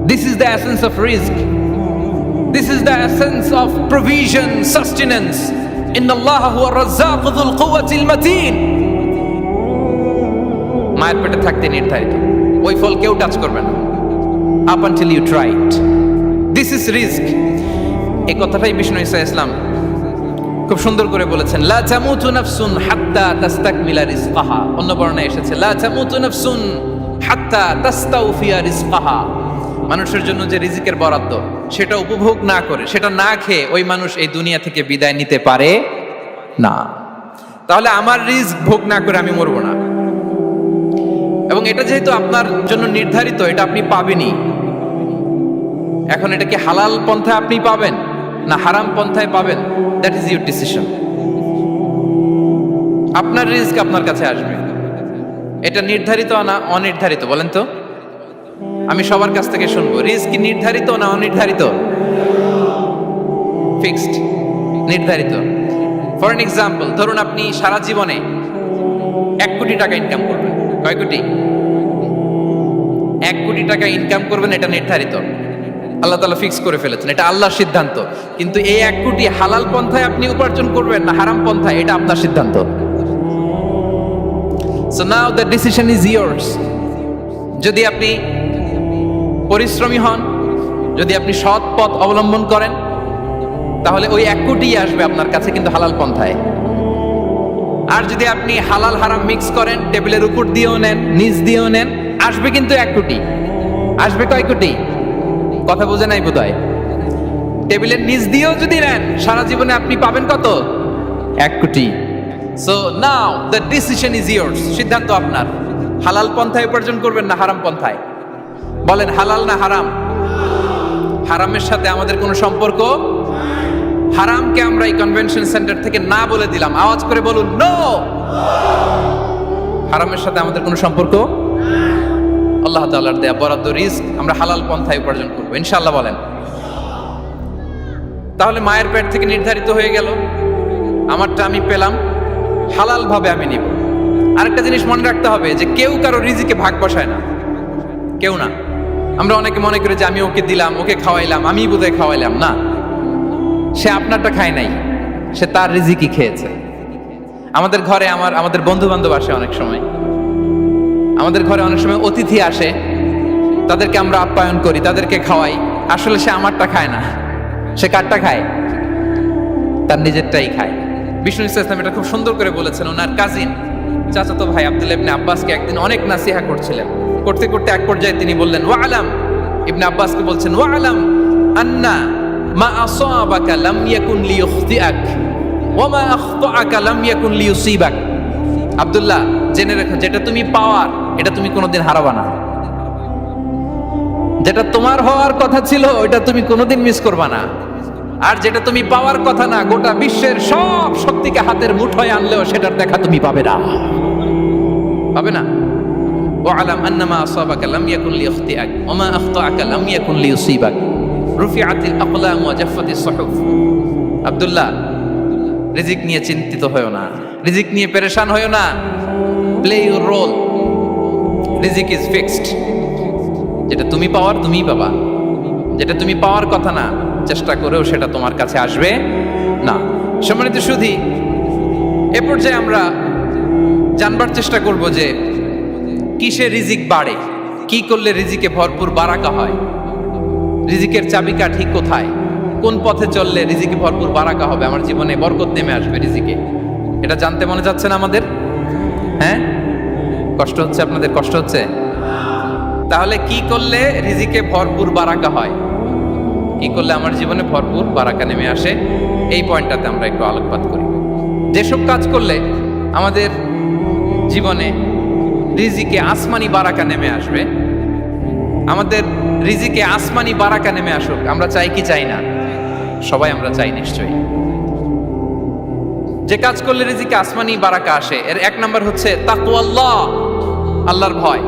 This is the essence of risk, this is the essence of provision, sustenance. ইন্নাল্লাহা হুয়ার রাজ্জাকু যুল কুওয়াতিল মাতিন। মায়ের পেটে থাকতে নির্ধারিত। ওই ফল কেউ টাচ করবে না up until you try it. This is রিস্ক। এই কথাটাই বিষ্ণু ঈসা ইসলাম খুব সুন্দর করে বলেছেন, লা তামুতু নাফসুন হাত্তা তাস্তাকমিলা রিজকাহা। অন্য বর্ণনায় এসেছে লা তামুতু নাফসুন হাত্তা তাস্তাউফিয়া রিজকাহা। মানুষের জন্য যে রিজিকের বরাদ্দ সেটা উপভোগ না করে, সেটা না খেয়ে ওই মানুষ এই দুনিয়া থেকে বিদায় নিতে পারে না। তাহলে আমার রিস্ক ভোগ না করে আমি মরবো না, এবং এটা যেহেতু আপনার জন্য নির্ধারিত, এটা আপনি পাবেনই। এখন এটা কি হালাল পন্থায় আপনি পাবেন না হারাম পন্থায় পাবেন, দ্যাট ইজ ইউর ডিসিশন। আপনার রিস্ক আপনার কাছে আসবে, এটা নির্ধারিত না অনির্ধারিত বলেন তো? আমি সবার কাছ থেকে শুনবো, রিস্ক কি নির্ধারিত না অনির্ধারিত? ফিক্সড, নির্ধারিত। ফর এন এক্সাম্পল, ধরুন আপনি সারা জীবনে 1 কোটি টাকা ইনকাম করবেন। কয় কোটি? 1 কোটি টাকা ইনকাম করবেন, এটা নির্ধারিত, আল্লাহ তাআলা ফিক্স করে ফেলেছেন, এটা আল্লাহর সিদ্ধান্ত। কিন্তু এই 1 কোটি হালাল পন্থায় আপনি উপার্জন করবেন না হারাম পন্থায়, এটা আপনার সিদ্ধান্ত। So now the decision is yours. যদি আপনি পরিশ্রমী হন, যদি আপনি সৎ পথ অবলম্বন করেন, তাহলে ওই 1 কোটি আসবে আপনার কাছে, কিন্তু হালাল পন্থায়। আর যদি আপনি হালাল হারাম মিক্স করেন, টেবিলের উপর দিয়েও নেন নিচ দিয়েও নেন, আসবে কিন্তু 1 কোটি। আসবে কয় কোটি? কথা বোঝে নাই বোধহয়। টেবিলের নিচ দিয়েও যদি নেন, সারা জীবনে আপনি পাবেন কত? 1 কোটি। So now the decision is years. সিদ্ধান্ত আপনার। হালাল পন্থায় উপার্জন করবেন না হারাম পন্থায়? বলেন হালাল না হারাম? হারামের সাথে আমাদের কোনো সম্পর্ক? হারামকে আমরা এই কনভেনশন সেন্টার থেকে না বলে দিলাম, আওয়াজ করে বলুন নো। হারামের সাথে আমাদের কোনো সম্পর্ক? আল্লাহ তাআলার দেয়া বরাদ্দ রিস্ক আমরা হালাল পন্থায় উপার্জন করব ইনশাআল্লাহ। বলেন। তাহলে মায়ের পেট থেকে নির্ধারিত হয়ে গেল, আমারটা আমি পেলাম, হালাল ভাবে আমি নিব। আরেকটা জিনিস মনে রাখতে হবে যে কেউ কারো রিজিকে ভাগ বসায় না, কেউ না। আমরা অনেকে মনে করি যে আমি ওকে দিলাম, ওকে খাওয়াইলাম, আমি বোধহয় খাওয়াইলাম। না, সে আপনারটা খায় নাই, সে তার রিজিকই খেয়েছে। আমাদের ঘরে আমাদের বন্ধু বান্ধব আসে অনেক সময়, আমাদের ঘরে অনেক সময় অতিথি আসে, তাদেরকে আমরা আপ্যায়ন করি, তাদেরকে খাওয়াই। আসলে সে আমারটা খায় না, সে কারটা খায়? তার নিজেরটাই খায়। বিষ্ণু ইসলাম এটা খুব সুন্দর করে বলেছেন। ওনার কাজিন চাচাতো ভাই আব্দুল্লাহ ইবনে আব্বাসকে একদিন অনেক নাসিহা করছিলেন। করতে করতে এক পর্যায়ে তিনি বললেন, ওয়া আলাম, ইবনে আব্বাসকে বলছেন, ওয়া আলাম আন্না মা আসাবাকা লাম ইয়াকুন লিইখতিআক ওয়া মা আখতাআকা লাম ইয়াকুন লিইউসিবাক। আব্দুল্লাহ, জেনে রাখো, যেটা তুমি পাওয়ার এটা তুমি কোনোদিন হারাবা না। যেটা তোমার হওয়ার কথা ছিল ওইটা তুমি কোনোদিন মিস করবা না। আর যেটা তুমি পাওয়ার কথা না, গোটা বিশ্বের সব শক্তিকে হাতের মুঠোয় আনলেও সেটার দেখা তুমি পাবে না, পাবে না। ওয়ালাম আন্নামা আসাবাকা লাম ইয়াকুন লিইখতিআক ওয়া মা আখতাআকা লাম ইয়াকুন লিইউসিবাক রুফিআতিল আকলাম ওয়া জাফফাতিস সুহুফ। আব্দুল্লাহ, রিজিক নিয়ে চিন্তিত হয়ো না, রিজিক নিয়ে পেরেশান হয়ো না। প্লে ইউর রোল, রিজিক ইজ ফিক্সড। যেটা তুমি পাওয়ার তুমিই পাবা, যেটা তুমি পাওয়ার কথা না, চেষ্টা করেও সেটা তোমার কাছে আসবে না। সম্মানিত সুধী, এ পর্যায়ে আমরা জানবার চেষ্টা করব যে কিসে রিজিক বাড়ে, কি করলে রিজিকে ভরপুর বারাকা হয়, রিজিকের চাবিকাঠি কোথায়, কোন পথে চললে রিজিকে ভরপুর বারাকা হবে, আমার জীবনে বরকত নেমে আসবে রিজিকে। এটা জানতে মনে যাচ্ছে না আমাদের? হ্যাঁ, কষ্ট হচ্ছে আপনাদের? কষ্ট হচ্ছে? তাহলে কি করলে রিজিকে ভরপুর বারাকা হয়, কি করলে আমার জীবনে ভরপুর বারাকা নেমে আসে, এই পয়েন্টটাতে আমরা একটু আলোকপাত করি। যেসব কাজ করলে আমাদের জীবনে রিজিকে আসমানি বারাকা নেমে আসবে, আমাদের রিজিকে আসমানি বারাকা নেমে আসুক, আমরা চাই কি চাই না? সবাই আমরা চাই নিশ্চয়ই। যে কাজ করলে রিজিকে আসমানি বারাকা আসে, এর 1 নাম্বার হচ্ছে তাকওয়াল্লাহ, আল্লাহর ভয়।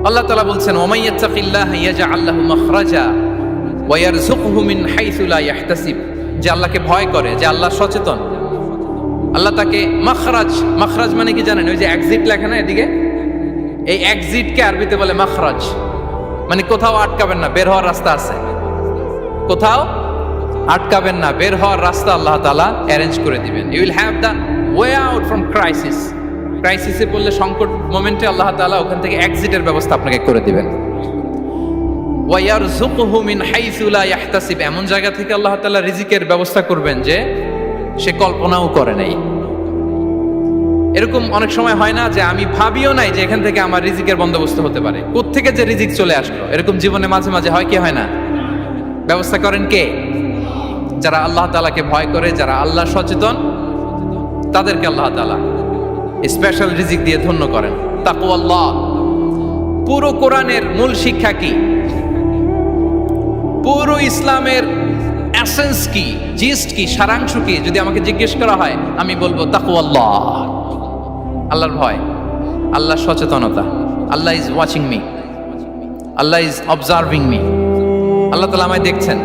আল্লাহ তাআলা বলছেন, ওয়া ইয়াত্তাকিল্লাহা ইয়াজআল লাহু মাখরাজা ওয়া ইয়ারযুকহু মিন হাইসু লা ইয়াহতাসিব। যে আল্লাহকে ভয় করে, যে আল্লাহ সচেতন, আল্লাহ তাকে মাখরাজ, মাখরাজ মানে কি জানেন? ওই যে এক্সিট লেখা না এদিকে, এই এক্সিটকে আরবিতে বলে মাখরাজ, মানে কোথাও আটকাবেন না, বের হওয়ার রাস্তা আছে। কোথাও আটকাবেন না, বের হওয়ার রাস্তা আল্লাহ তাআলা অ্যারেঞ্জ করে দিবেন। You will have the way out from crisis. ক্রাইসিসে পড়লে, সংকট মোমেন্টে আল্লাহ তাআলা ওখান থেকে এক্সিটের ব্যবস্থা আপনাকে করে দিবেন। ওয়ায়ারযুকুহু মিন হাইসু লা ইয়াহতাসিব, এমন জায়গা থেকে আল্লাহ তাআলা রিজিকের ব্যবস্থা করবেন যে সে কল্পনাও করে নাই। এরকম অনেক সময় হয় না যে আমি ভাবিও নাই যে এখান থেকে আমার রিজিকের বন্দোবস্ত হতে পারে, কোত্থেকে যে রিজিক চলে আসলো। এরকম জীবনে মাঝে মাঝে হয় কি হয় না? ব্যবস্থা করেন কে? যারা আল্লাহ তাআলাকে ভয় করে, যারা আল্লাহ সচেতন, তাদেরকে আল্লাহ তাআলা স্পেশাল রিজিক দিয়ে ধন্য করেন। তাকওয়াল্লাহ। পুরো কোরআনের মূল শিক্ষা কি? পুরো ইসলামের এসেন্স কি, জিস্ট কি, সারাংশ কি যদি আমাকে জিজ্ঞেস করা হয়, আমি বলবো তাকওয়াল্লাহ, আল্লাহর ভয়, আল্লাহর সচেতনতা। Allah is watching me, Allah is observing me. আল্লাহ তাআলা আমায় দেখছেন।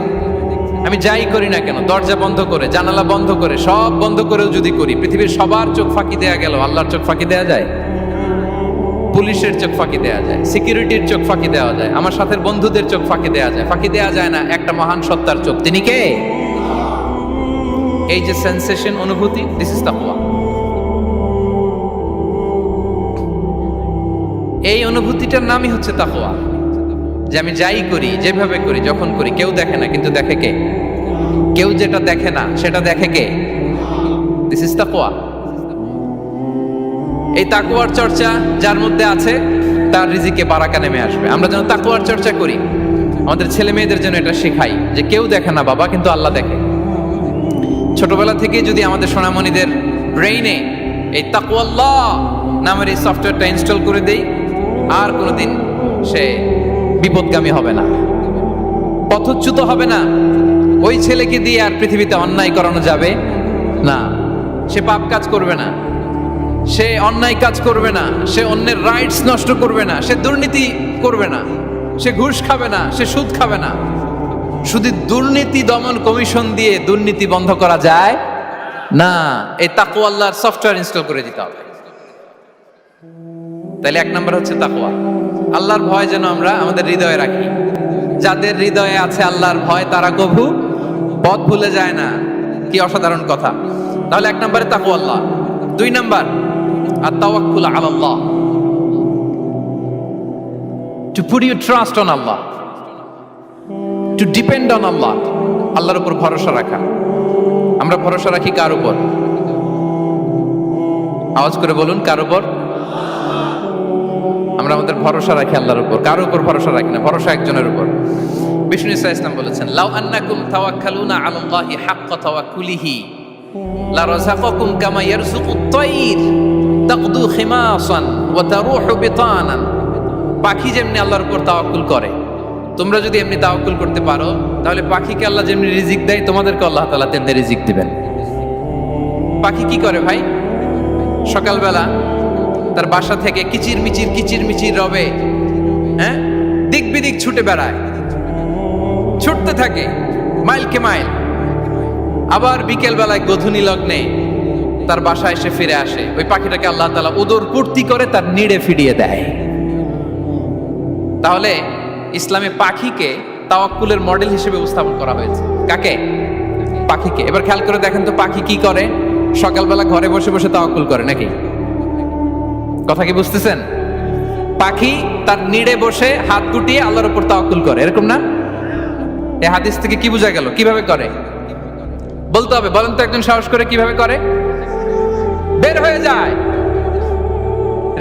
আমি যাই করি না কেন, দরজা বন্ধ করে, জানালা বন্ধ করে, সব বন্ধ করেও যদি করি, পৃথিবীর সবার চোখ ফাঁকি দেয়া গেল, আল্লাহর চোখ ফাঁকি দেয়া যায়? পুলিশের চোখ ফাঁকি দেয়া যায়, সিকিউরিটির চোখ ফাঁকি দেওয়া যায়, আমার সাথে বন্ধুদের চোখ ফাঁকি দেয়া যায়, ফাঁকি দেয়া যায় না একটা মহান সত্তার চোখ। তিনি কে? এই যে সেন্সেশন, অনুভূতি, দিস ইজ তাকওয়া। এই অনুভূতিটার নামই হচ্ছে তাকওয়া। যে আমি যাই করি, যেভাবে করি, যখন করি, কেউ দেখে না, কিন্তু দেখে কে? কেউ যেটা দেখে না সেটা দেখে কে? দিস ইজ তাকওয়া। এই তাকওয়ার চর্চা যার মধ্যে আছে, তার রিজিকে বারাকা নেমে আসবে। আমরা যেন তাকওয়ার চর্চা করি, আমাদের ছেলে মেয়েদের জন্য এটা শেখাই যে কেউ দেখে না বাবা, কিন্তু আল্লাহ দেখে। ছোটবেলা থেকে যদি আমাদের সোনামণিদের ব্রেইনে এই তাকওয়াল্লাহ নামের এই সফটওয়্যারটা ইনস্টল করে দেই, আর কোনোদিন সে বিপদগামী হবে না, পথচ্যুত হবে না। ওই ছেলেকে দিয়ে আর পৃথিবীতে অন্যায় করানো যাবে না। সে পাপ কাজ করবে না, সে অন্যায় কাজ করবে না, সে অন্যের রাইটস নষ্ট করবে না, সে দুর্নীতি করবে না, সে ঘুষ খাবে না, সে সুদ খাবে না। শুধু দুর্নীতি দমন কমিশন দিয়ে দুর্নীতি বন্ধ করা যায় না। এই তাকওয়া আল্লাহর সফটওয়্যার ইনস্টল করে দিতে হবে। তাহলে এক নম্বর হচ্ছে তাকওয়া। আল্লাহর ভয় যেন আমরা আমাদের হৃদয়ে রাখি। যাদের হৃদয়ে আছে আল্লাহর ভয়, তারা কভু পথ ভুলে যায় না। কি অসাধারণ কথা! তাহলে এক নম্বরে তাকওয়া আল্লাহ। দুই নাম্বার আত-তাওয়াক্কুল আলাল্লাহ, to put your trust on Allah, to depend on Allah. আল্লাহর উপর ভরসা রাখা। আমরা ভরসা রাখি কার উপর? আওয়াজ করে বলুন, কার উপর? আমরা আমাদের ভরসা রাখি আল্লাহর উপর, কার উপর ভরসা রাখি না। ভরসা একজনের উপর। বিষ্ণু ইসা ইসলাম বলেছেন, লাউ আন্নাকুম তাওয়াক্কালুনা আলাল্লাহি হাক্কা তাওয়াক্কুলিহি লা রাযাকাকুম কামা ইয়ারযুকুত তায়র তাকদু খিমাসান ওয়া তারুহু বিতানান। পাখি যেমনি আল্লাহর উপর তাওয়াক্কুল করে, তোমরা যদি এমনি তাওয়াক্কুল করতে পারো, তাহলে পাখিকে আল্লাহ যেমনি রিজিক দেয়, তোমাদেরকে আল্লাহ তাআলা তেমনি রিজিক দিবেন। পাখি কি করে ভাই? সকালবেলা তার বাসা থেকে কিচির মিচির রবে, হ্যাঁ, দিক বিদিক ছুটে বেড়ায়, ছুটতে থাকে মাইলকে মাইল। আবার বিকেল বেলায় গোধূলি লগ্নে তার বাসায় এসে ফিরে আসে। ওই পাখিটাকে আল্লাহ তাআলা উদর পূর্তি করে তার নিড়ে ফিরিয়ে দেয়। তাহলে ইসলামে পাখিকে তাওয়াক্কুলের মডেল হিসেবে উপস্থাপন করা হয়েছে। কাকে? পাখিকে। এবার খেয়াল করে দেখেন তো, পাখি কি করে? সকালবেলা ঘরে বসে বসে তাওয়াক্কুল করে নাকি? কথা কি বুঝতেছেন? পাখি তার নিড়ে বসে হাত গুটিয়ে আল্লাহর উপর তাওয়াক্কুল করে, এরকম না? এই হাদিস থেকে কি বোঝা গেল? কিভাবে করে বলতে হবে, বলেন তো একজন সাহস করে। কিভাবে করে? বের হয়ে যায়,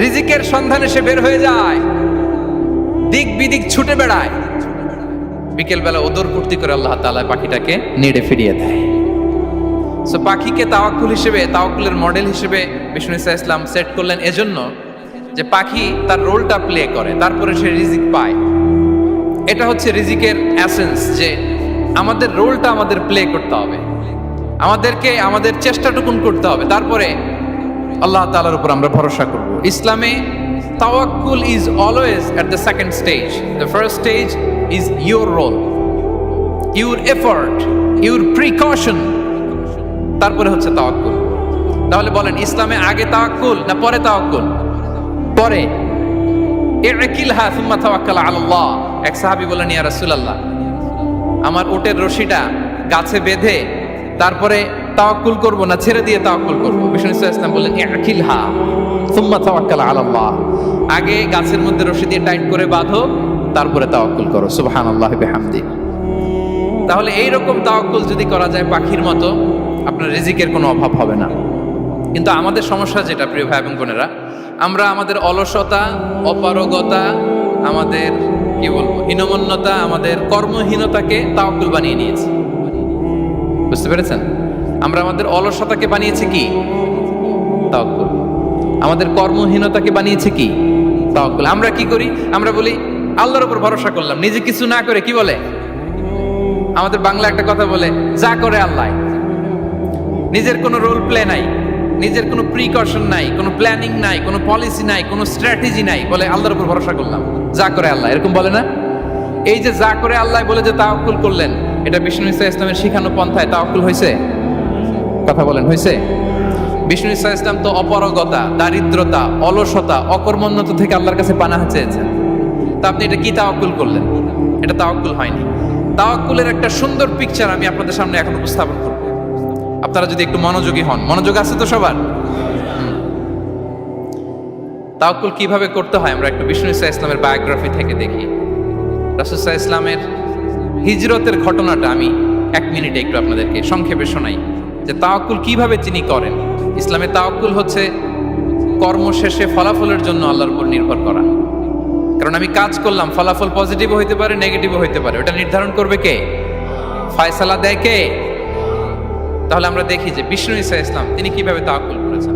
রিজিকের সন্ধানে সে বের হয়ে যায়, দিক বিদিক ছুটে বেড়ায়। বিকেল বেলা ওদর পূর্তি করে আল্লাহ তাআলা পাখিটাকে নিড়ে ফিরিয়ে দেয়। সো পাখিকে তাওয়াক্কুল হিসেবে, তাওয়াক্কুলের মডেল হিসেবে বিষ্ণু ইসা ইসলাম সেট করলেন এজন্য যে পাখি তার রোলটা প্লে করে, তারপরে সে রিজিক পায়। এটা হচ্ছে রিজিকের এসেন্স, যে আমাদের রোলটা আমাদের প্লে করতে হবে, আমাদেরকে আমাদের চেষ্টাটুকুন করতে হবে, তারপরে আল্লাহ তাআলার উপর আমরা ভরসা করব। ইসলামে তাওয়াক্কুল is always at the second stage. The first stage is your role, your effort, your precaution, তারপরে হচ্ছে তাওয়াক্কুল। তাহলে বলেন, ইসলামে আগে তাওয়াক্কুল না পরে তাওয়াক্কুল? পরে। ইকিলহা সুম্মা তাওয়াক্কাল আলাল্লাহ। এক সাহাবী বলেন, ইয়া রাসূলুল্লাহ, আমার উটের রশিটা গাছে বেঁধে তারপরে তাওয়াক্কুল করব না ছেড়ে দিয়ে তাওয়াক্কুল করব? বিষ্ণু ইসলাম বললেন ইকিলহা সুম্মা তাওয়াক্কাল আলাল্লাহ, আগে গাছের মধ্যে রশি দিয়ে টাইট করে বাঁধো, তারপরে তাওয়াক্কুল করো। সুবহানাল্লাহি বিহামদি। তাহলে এইরকম তাওয়াক্কুল যদি করা যায় পাখির মতো, আপনার রিজিকের কোনো অভাব হবে না। কিন্তু আমাদের সমস্যা যেটা, প্রিয় ভাই এবং বোনেরা, আমরা আমাদের অলসতা, অপারগতা, আমাদের কি বলবো হীনমন্যতা, আমাদের কর্মহীনতাকে তাওয়াক্কুল বানিয়ে নিয়েছি। বুঝতে পেরেছেন? আমরা আমাদের অলসতাকে বানিয়েছি কি? তাওয়াক্কুল। আমাদের কর্মহীনতাকে বানিয়েছে কি? তাওয়াক্কুল। আমরা কি করি? আমরা বলি আল্লাহর উপর ভরসা করলাম, নিজে কিছু না করে। কি বলে? আমাদের বাংলা একটা কথা বলে, যা করে আল্লাহ। নিজের কোনো রোল প্লে নাই, নিজের কোনো প্রিকশন নাই, কোনো প্ল্যানিং নাই, কোনো পলিসি নাই, কোনো স্ট্র্যাটেজি নাই, বলে আল্লাহর উপর ভরসা করলাম, যা করে আল্লাহ। এরকম বলে না? এই যে যা করে আল্লাহ বলে যে তাওয়াক্কুল করলেন, এটা বিষ্ণু ইসলামের শিখানো পন্থায় তাওয়াক্কুল হয়েছে? কথা বলেন, হয়েছে? বিষ্ণু ইসলাম তো অপারগতা, দারিদ্রতা, অলসতা, অকর্মণ্যতা থেকে আল্লাহর কাছে পানাহ চেয়েছেন। তা আপনি এটা কি তাওয়াক্কুল করলেন? এটা তাওয়াক্কুল হয়নি। তাওয়াক্কুলের একটা সুন্দর পিকচার আমি আপনাদের সামনে এখন উপস্থাপন করব, আপনারা যদি একটু মনোযোগী হন। মনোযোগ আছে তো সবার? তাওয়াক্কুল কিভাবে করতে হয় আমরা একটু বিষ্ণু ইসলামের বায়োগ্রাফি থেকে দেখি। রাসূল সাল্লাল্লাহু আলাইহি ওয়াসাল্লামের হিজরতের ঘটনাটা আমি 1 মিনিটে একটু আপনাদেরকে সংক্ষেপে শোনাই, যে তাওয়াক্কুল কিভাবে তিনি করেন। ইসলামে তাওয়াক্কুল হচ্ছে কর্ম শেষে ফলাফলের জন্য আল্লাহর উপর নির্ভর করা। কারণ আমি কাজ করলাম, ফলাফল পজিটিভও হইতে পারে, নেগেটিভও হইতে পারে, ওটা নির্ধারণ করবে কে? ফয়সালা দেয় কে? তাহলে আমরা দেখি যে বিষ্ণু ইসলাম তিনি কিভাবে তাওয়াক্কুল করেছেন।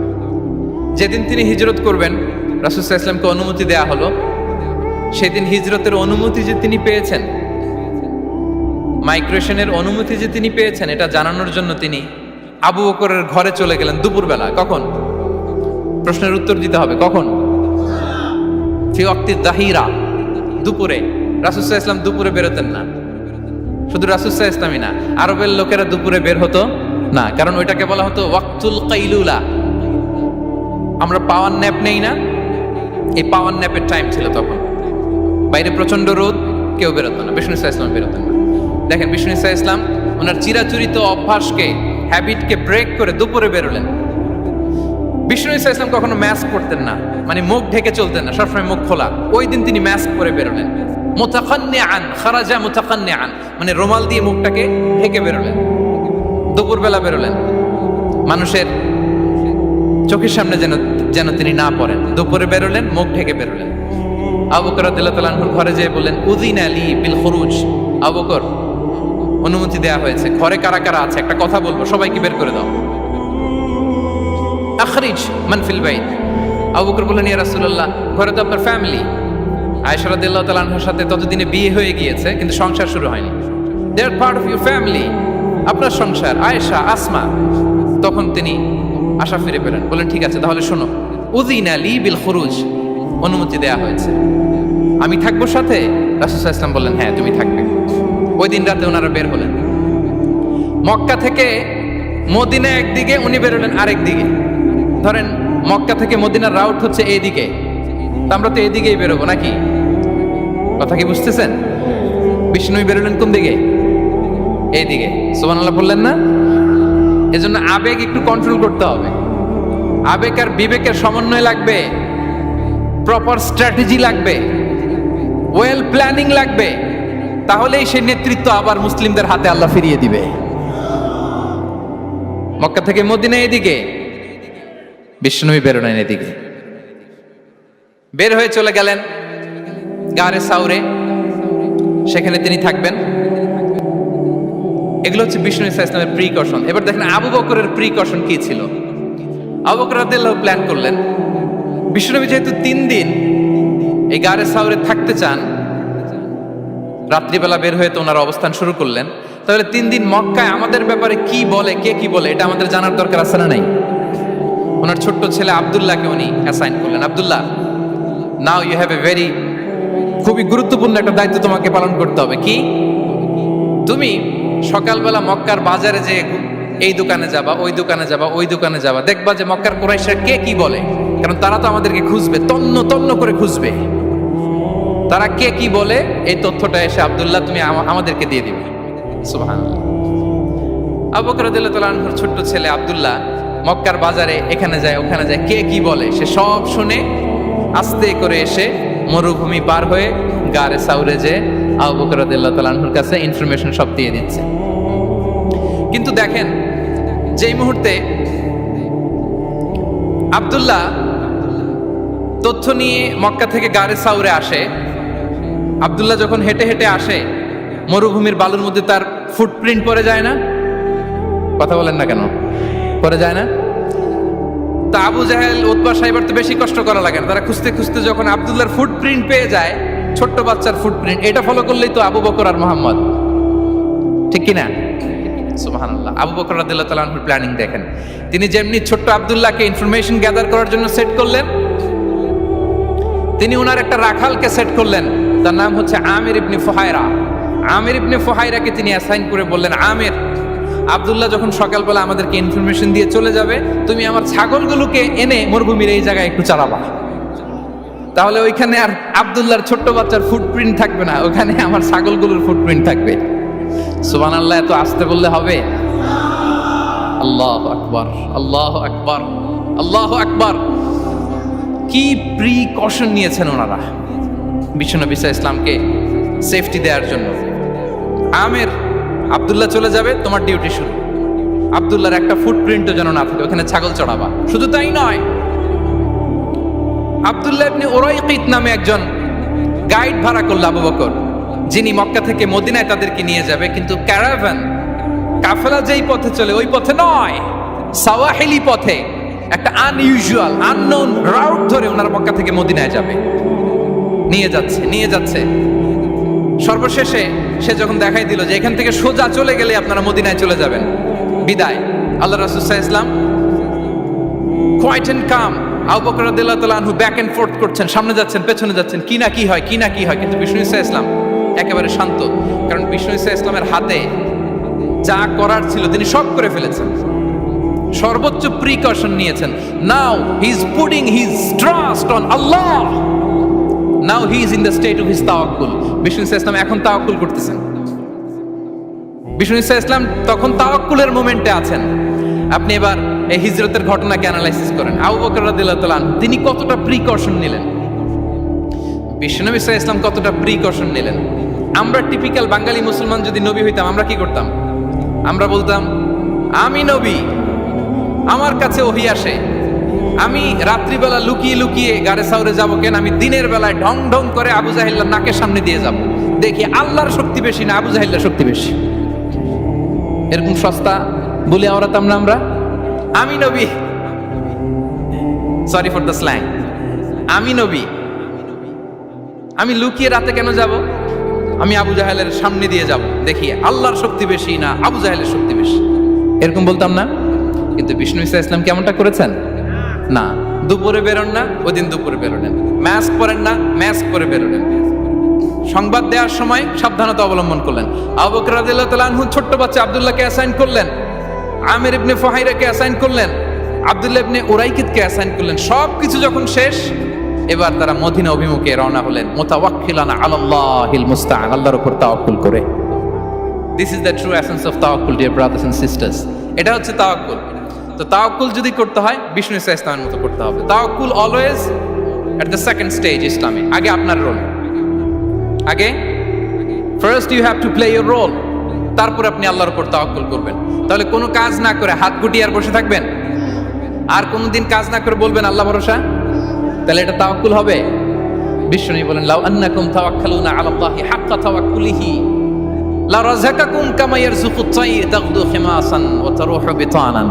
যেদিন তিনি হিজরত করবেন, রাসূল সাল্লাল্লাহু আলাইহি ওয়াসাল্লামকে অনুমতি দেয়া হলো, সেদিন হিজরতের অনুমতি যে তিনি পেয়েছেন, মাইগ্রেশনের অনুমতি যে তিনি পেয়েছেন, এটা জানানোর জন্য তিনি আবু বকরের ঘরে চলে গেলেন দুপুরবেলা। কখন? প্রশ্নের উত্তর দিতে হবে। কখন? ফি ওয়াক্তি যাহিরা, দুপুরে। রাসূল সাল্লাল্লাহু আলাইহি ওয়াসাল্লাম দুপুরে বেরোতেন না। শুধু রাসূল সাল্লাল্লাহু আলাইহি ওয়াসাল্লামই না, আরবের লোকেরা দুপুরে বের হতো না, কারণ ওইটাকে বলা হতো ওয়াক্তুল কাইলুলা। আমরা পাওয়ার ন্যাপ নেই না, এই পাওয়ার ন্যাপের টাইম ছিল তখন। বাইরে প্রচন্ড রোদ, কেউ বেরোতো না, বিষ্ণু সাল্লাল্লাহু আলাইহি ওয়াসাল্লাম বেরোতেন না। দেখেন বিষ্ণু সাল্লাল্লাহু আলাইহি ওয়াসাল্লাম ওনার চিরাচরিত অভ্যাসকে, হ্যাবিটকে ব্রেক করে দুপুরে বেরোলেন। বিষ্ণু সাল্লাল্লাহু আলাইহি ওয়াসাল্লাম কখনো মাস্ক পরতেন না, মানে মুখ ঢেকে চলতেন না, সবসময় মুখ খোলা। ওই দিন তিনি মাস্ক পরে বেরোলেন। মুতাকান্নিআন, খারাজা মুতাকান্নিআন, মানে রুমাল দিয়ে মুখটাকে ঢেকে বেরোলেন। দুপুরবেলা বেরোলেন, মানুষের চোখের সামনে যেন তিনি না পড়েন। দুপুরে বেরোলেন, মুখ ঢেকে বেরোলেন। আবু বকর রাদিয়াল্লাহু তাআলা আনহুর ঘরে যেয়ে বললেন, উযিনা লি বিল খুরুজ। আবু বকর, অনুমতি দেয়া হয়েছে, ঘরে কারা কারা আছে একটা কথা বলবো, সবাইকে বের করে দাও। আখরিজ মান ফিল বাইত। আবু বকর বললেন, ইয়া রাসূলুল্লাহ, ঘরে তো আপনার ফ্যামিলি। আয়েশা রাদিয়াল্লাহু তাআলা আনহার সাথে ততদিনে বিয়ে হয়ে গিয়েছে, কিন্তু সংসার শুরু হয়নি। দে আর পার্ট অফ ইউর ফ্যামিলি, আপনার সংসার, আয়েশা, আসমা। তখন তিনি আশা ফিরে পেলেন, বলেন ঠিক আছে তাহলে শোনো, উযিনা লি বিল খুরুজ, অনুমতি দেয়া হয়েছে, আমি থাকবো সাথে? রাসূল সাল্লাল্লাহু আলাইহি ওয়াসাল্লাম বললেন, হ্যাঁ তুমি থাকবে। ওই দিন রাতে ওনারা বের হলেন। মক্কা থেকে মদিনা একদিকে, উনি বেরোলেন আরেক দিকে। ধরেন মক্কা থেকে মদিনার রাউট হচ্ছে এইদিকে, আমরা তো এইদিকেই বেরোবো নাকি? কথা কি বুঝতেছেন? বিষ্ণু বেরোলেন কোন দিকে? এইদিকে। সুবহানাল্লাহ বললেন না? এজন্য আবেগ একটু কন্ট্রোল করতে হবে। আবেগ আর বিবেকের সমন্বয় লাগবে, প্রপার স্ট্র্যাটেজি লাগবে, ওয়েল প্ল্যানিং লাগবে, তাহলেই সেই নেতৃত্ব আবার মুসলিমদের হাতে আল্লাহ ফিরিয়ে দিবে। মক্কা থেকে মদিনা এদিকে, বিষ্ণুনবী বেরোলেন এদিকে। বের হয়ে চলে গেলেন গারে সাউরে, সেখানে তিনি থাকবেন। এগুলো হচ্ছে বিষ্ণু ইসলামের প্রিকশন। এবার দেখেন আবু বকরের প্রিকশন কি ছিল। আবু বকর রাদিয়াল্লাহু প্ল্যান করলেন, বিষ্ণুনবী যেহেতু 3 দিন এই গারে সাউরে থাকতে চান, রাত্রিবেলা বের হয়ে তো ওনার অবস্থান শুরু করলেন, তাহলে 3 দিন মক্কায় আমাদের ব্যাপারে কি বলে, কে কি বলে, এটা আমাদের জানার দরকার আছে না নাই? ওনার ছোট্ট ছেলে আব্দুল্লাহকে উনি অ্যাসাইন করলেন। Abdullah, now you have a very, খুবই গুরুত্বপূর্ণ একটা দায়িত্ব তোমাকে পালন করতে হবে। কি? তুমি সকালবেলা মক্কার বাজারে যে এই দোকানে যাবা, ওই দোকানে যাবা, ওই দোকানে যাবা, দেখবা যে মক্কার কুরাইশরা কে কি বলে, কারণ তারা তো আমাদেরকে খুঁজবে, তন্ন তন্ন করে খুঁজবে। তারা কে কি বলে এই তথ্যটা এসে আব্দুল্লাহ তুমি আমাদেরকে দিয়ে দিবে। সুবহানাল্লাহ। আবু বকর রাদিয়াল্লাহু তাআলা আনহুর ছোট্ট ছেলে আব্দুল্লাহ মক্কার বাজারে এখানে যায় ওখানে যায়, কে কি বলে সে সব শুনে আস্তে করে এসে মরুভূমি পার হয়ে গারে সাউরে যে আবু বকর রাদিয়াল্লাহু তাআলা আনহুর কাছে ইনফরমেশন সব দিয়ে দিচ্ছে। কিন্তু দেখেন, যেই মুহূর্তে আব্দুল্লাহ তথ্য নিয়ে মক্কা থেকে গারে সাউরে আসে, আব্দুল্লাহ যখন হেঁটে হেঁটে আসে মরুভূমির বালুর মধ্যে তার ফুটপ্রিন্ট পড়ে যায় না? কথা বলেন না কেন? পড়ে যায় না? তা আবু জাহেল উতবা সাহেবের তো বেশি কষ্ট করা লাগে না, তারা খুঁজতে খুঁজতে যখন আব্দুল্লাহর ফুটপ্রিন্ট পেয়ে যায়, ছোট্ট বাচ্চার ফুটপ্রিন্ট, এটা ফলো করলেই তো আবু বকর আর মুহাম্মদ, ঠিক কিনা? সুবহানাল্লাহ। আবু বকর রাদিয়াল্লাহু তাআলা আনহুর প্ল্যানিং দেখেন, তিনি যেমনি ছোট্ট আব্দুল্লাহকে ইনফরমেশন গ্যাদার করার জন্য সেট করলেন, তিনি ওনার একটা রাখালকে সেট করলেন, তার নাম হচ্ছে আমির ইবনে ফুহায়রা। আমির ইবনে ফুহায়রাকে তিনি অ্যাসাইন করে বললেন, আমির, আব্দুল্লাহ যখন সকালবেলা আমাদেরকে ইনফরমেশন দিয়ে চলে যাবে, তুমি আমার ছাগলগুলোকে এনে মরুভূমির এই জায়গায় একটু চালাবা, তাহলে ওইখানে আর আব্দুল্লাহর ছোট্ট বাচ্চার ফুটপ্রিন্ট থাকবে না, ওখানে আমার ছাগলগুলোর ফুটপ্রিন্ট থাকবে। সুবহানাল্লাহ, এত আসতে বললে হবে? আল্লাহু আকবার, আল্লাহু আকবার, আল্লাহু আকবার। কি প্রিকশন নিয়েছেন ওনারা বিশ্বনবী সাল্লাল্লাহু আলাইহি ইসলামকে সেফটি দেওয়ার জন্য। আমির, আব্দুল্লাহ চলে যাবে, তোমার ডিউটি শুরু, আব্দুল্লাহর একটা ফুটপ্রিন্টও যেন না থাকে, ওখানে ছাগল চড়াবা। শুধু তাই নয়, আব্দুল্লাহ ইবনে উরাইকিত নামে একজন গাইড ভাড়া করল আবু বকর, যিনি মক্কা থেকে মদিনায় তাদেরকে নিয়ে যাবে, কিন্তু ক্যারাভান কাফেলা যেই পথে চলে ওই পথে নয়, সাওয়াহিলি পথে, একটা আনইউজুয়াল আননোন রাউট ধরে ওনারা মক্কা থেকে মদিনায় যাবে। নিয়ে যাচ্ছে সর্বশেষে সে যখন দেখাই দিল যে এখান থেকে সোজা চলে গেলে আপনারা মদিনায় চলে যাবেন, বিদায়। আল্লাহ রাসূল সাল্লাল্লাহু আলাইহি ওয়াসাল্লাম কোয়াইট এন্ড কাম, আবু বকর রাদিয়াল্লাহু তাআলা আনহু ব্যাক এন্ড ফোর্থ করছেন, সামনে যাচ্ছেন পেছনে যাচ্ছেন, কি না কি হয়, কিন্তু বিষ্ণু সাল্লাল্লাহু আলাইহি ওয়াসাল্লাম একেবারে শান্ত, কারণ বিষ্ণু সাল্লাল্লাহু আলাইহি ওয়াসাল্লামের হাতে যা করার ছিল তিনি সব করে ফেলেছেন, সর্বোচ্চ প্রিকশন নিয়েছেন। Now he is putting his trust on Allah, now he is in the state of his তাওয়াক্কুল। বিষ্ণু সাল্লাল্লাহু আলাইহি ওয়াসাল্লাম এখন তাওয়াক্কুল করতেছেন, বিষ্ণু সাল্লাল্লাহু আলাইহি ওয়াসাল্লাম তখন তাওয়াক্কুলের মোমেন্টে আছেন। আপনি এবার এই হিজরতের ঘটনাকে অ্যানালাইসিস করেন, আবু বকর রাদিয়াল্লাহু তাআলা তিনি কতটা প্রিকশন নিলেন, বিশ্বনবী সাল্লাল্লাহু আলাইহি ওয়াসাল্লাম কতটা প্রিকশন নিলেন। আমরা টিপিক্যাল বাঙালি মুসলমান যদি নবী হইতাম, আমরা কি করতাম? আমরা বলতাম, আমি নবী, আমার কাছে ওহী আসে, আমি রাত্রিবেলা লুকিয়ে লুকিয়ে গারে সাউরে যাবো কেন? আমি দিনের বেলায় ঢং ঢং করে আবু জাহিল্লার নাকের সামনে দিয়ে যাব, দেখি আল্লাহর শক্তি বেশি না আবু জাহিল্লার শক্তি বেশি। এরকম সস্তা বলে আওড়াতাম না আমরা, আমি নবী, সরি ফর দ্য স্ল্যাং, আমি নবী, আমি লুকিয়ে রাতে কেন যাব? আমি আবু জাহেলের সামনে দিয়ে যাব, দেখি আল্লাহর শক্তি বেশি না আবু জাহেলের শক্তি বেশি, এরকম বলতাম না? কিন্তু বিষ্ণু ঈসা ইসলাম কেমনটা করেছেন? না, দুপুরে বেরোন না, ওই দিন দুপুরে বেরোলেন, মাস্ক পরেন না, মাস্ক পরে বেরোলেন, সংবাদ দেওয়ার সময় সাবধানতা অবলম্বন করলেন। আবু বকর রাদিয়াল্লাহু তাআলা আনহু ছোট্ট বাচ্চা আব্দুল্লাহকে অ্যাসাইন করলেন, আমির ইবনে ফুহাইরাকে অ্যাসাইন করলেন, আব্দুল্লাহ ইবনে উরাইকিতকে অ্যাসাইন করলেন। সবকিছু যখন শেষ, এবার তারা মদিনা অভিমুখে রওনা হলেন, মুতাওয়াক্কিলান আলাল্লাহিল মুস্তাআন, আল্লাহর উপর তাওয়াক্কুল করে। This is the true essence of তাওয়াক্কুল, ডিয়ার ব্রাদার্স এন্ড সিস্টার্স। এটা হচ্ছে তাওয়াক্কুল। তো তাওয়াক্কুল যদি করতে হয় বিষ্ণু ঈসা ইসলামের মতো করতে হবে। তাওয়াক্কুল always at the second stage ইসলামে। আগে আপনার রোল, আগে first you have to play your role, তারপর আপনি আল্লাহর উপর তাওয়াক্কুল করবেন। তাহলে কোনো কাজ না করে হাত গুটিয়ে আর বসে থাকবেন, আর কোনোদিন কাজ না করে বলবেন আল্লাহ ভরসা, তাহলে এটা তাওয়াক্কুল হবে? বিশ্বনবী বলেন, লাউ আন্নাকুম তাওয়াক্কালুনা আলাল্লাহি হাক্কা তাওয়াক্কুলিহি লা রাযাকাকুম কামা ইয়ারযুকুত তাইর তাগদু খিমাসান ওয়া তারুহু বিতানান।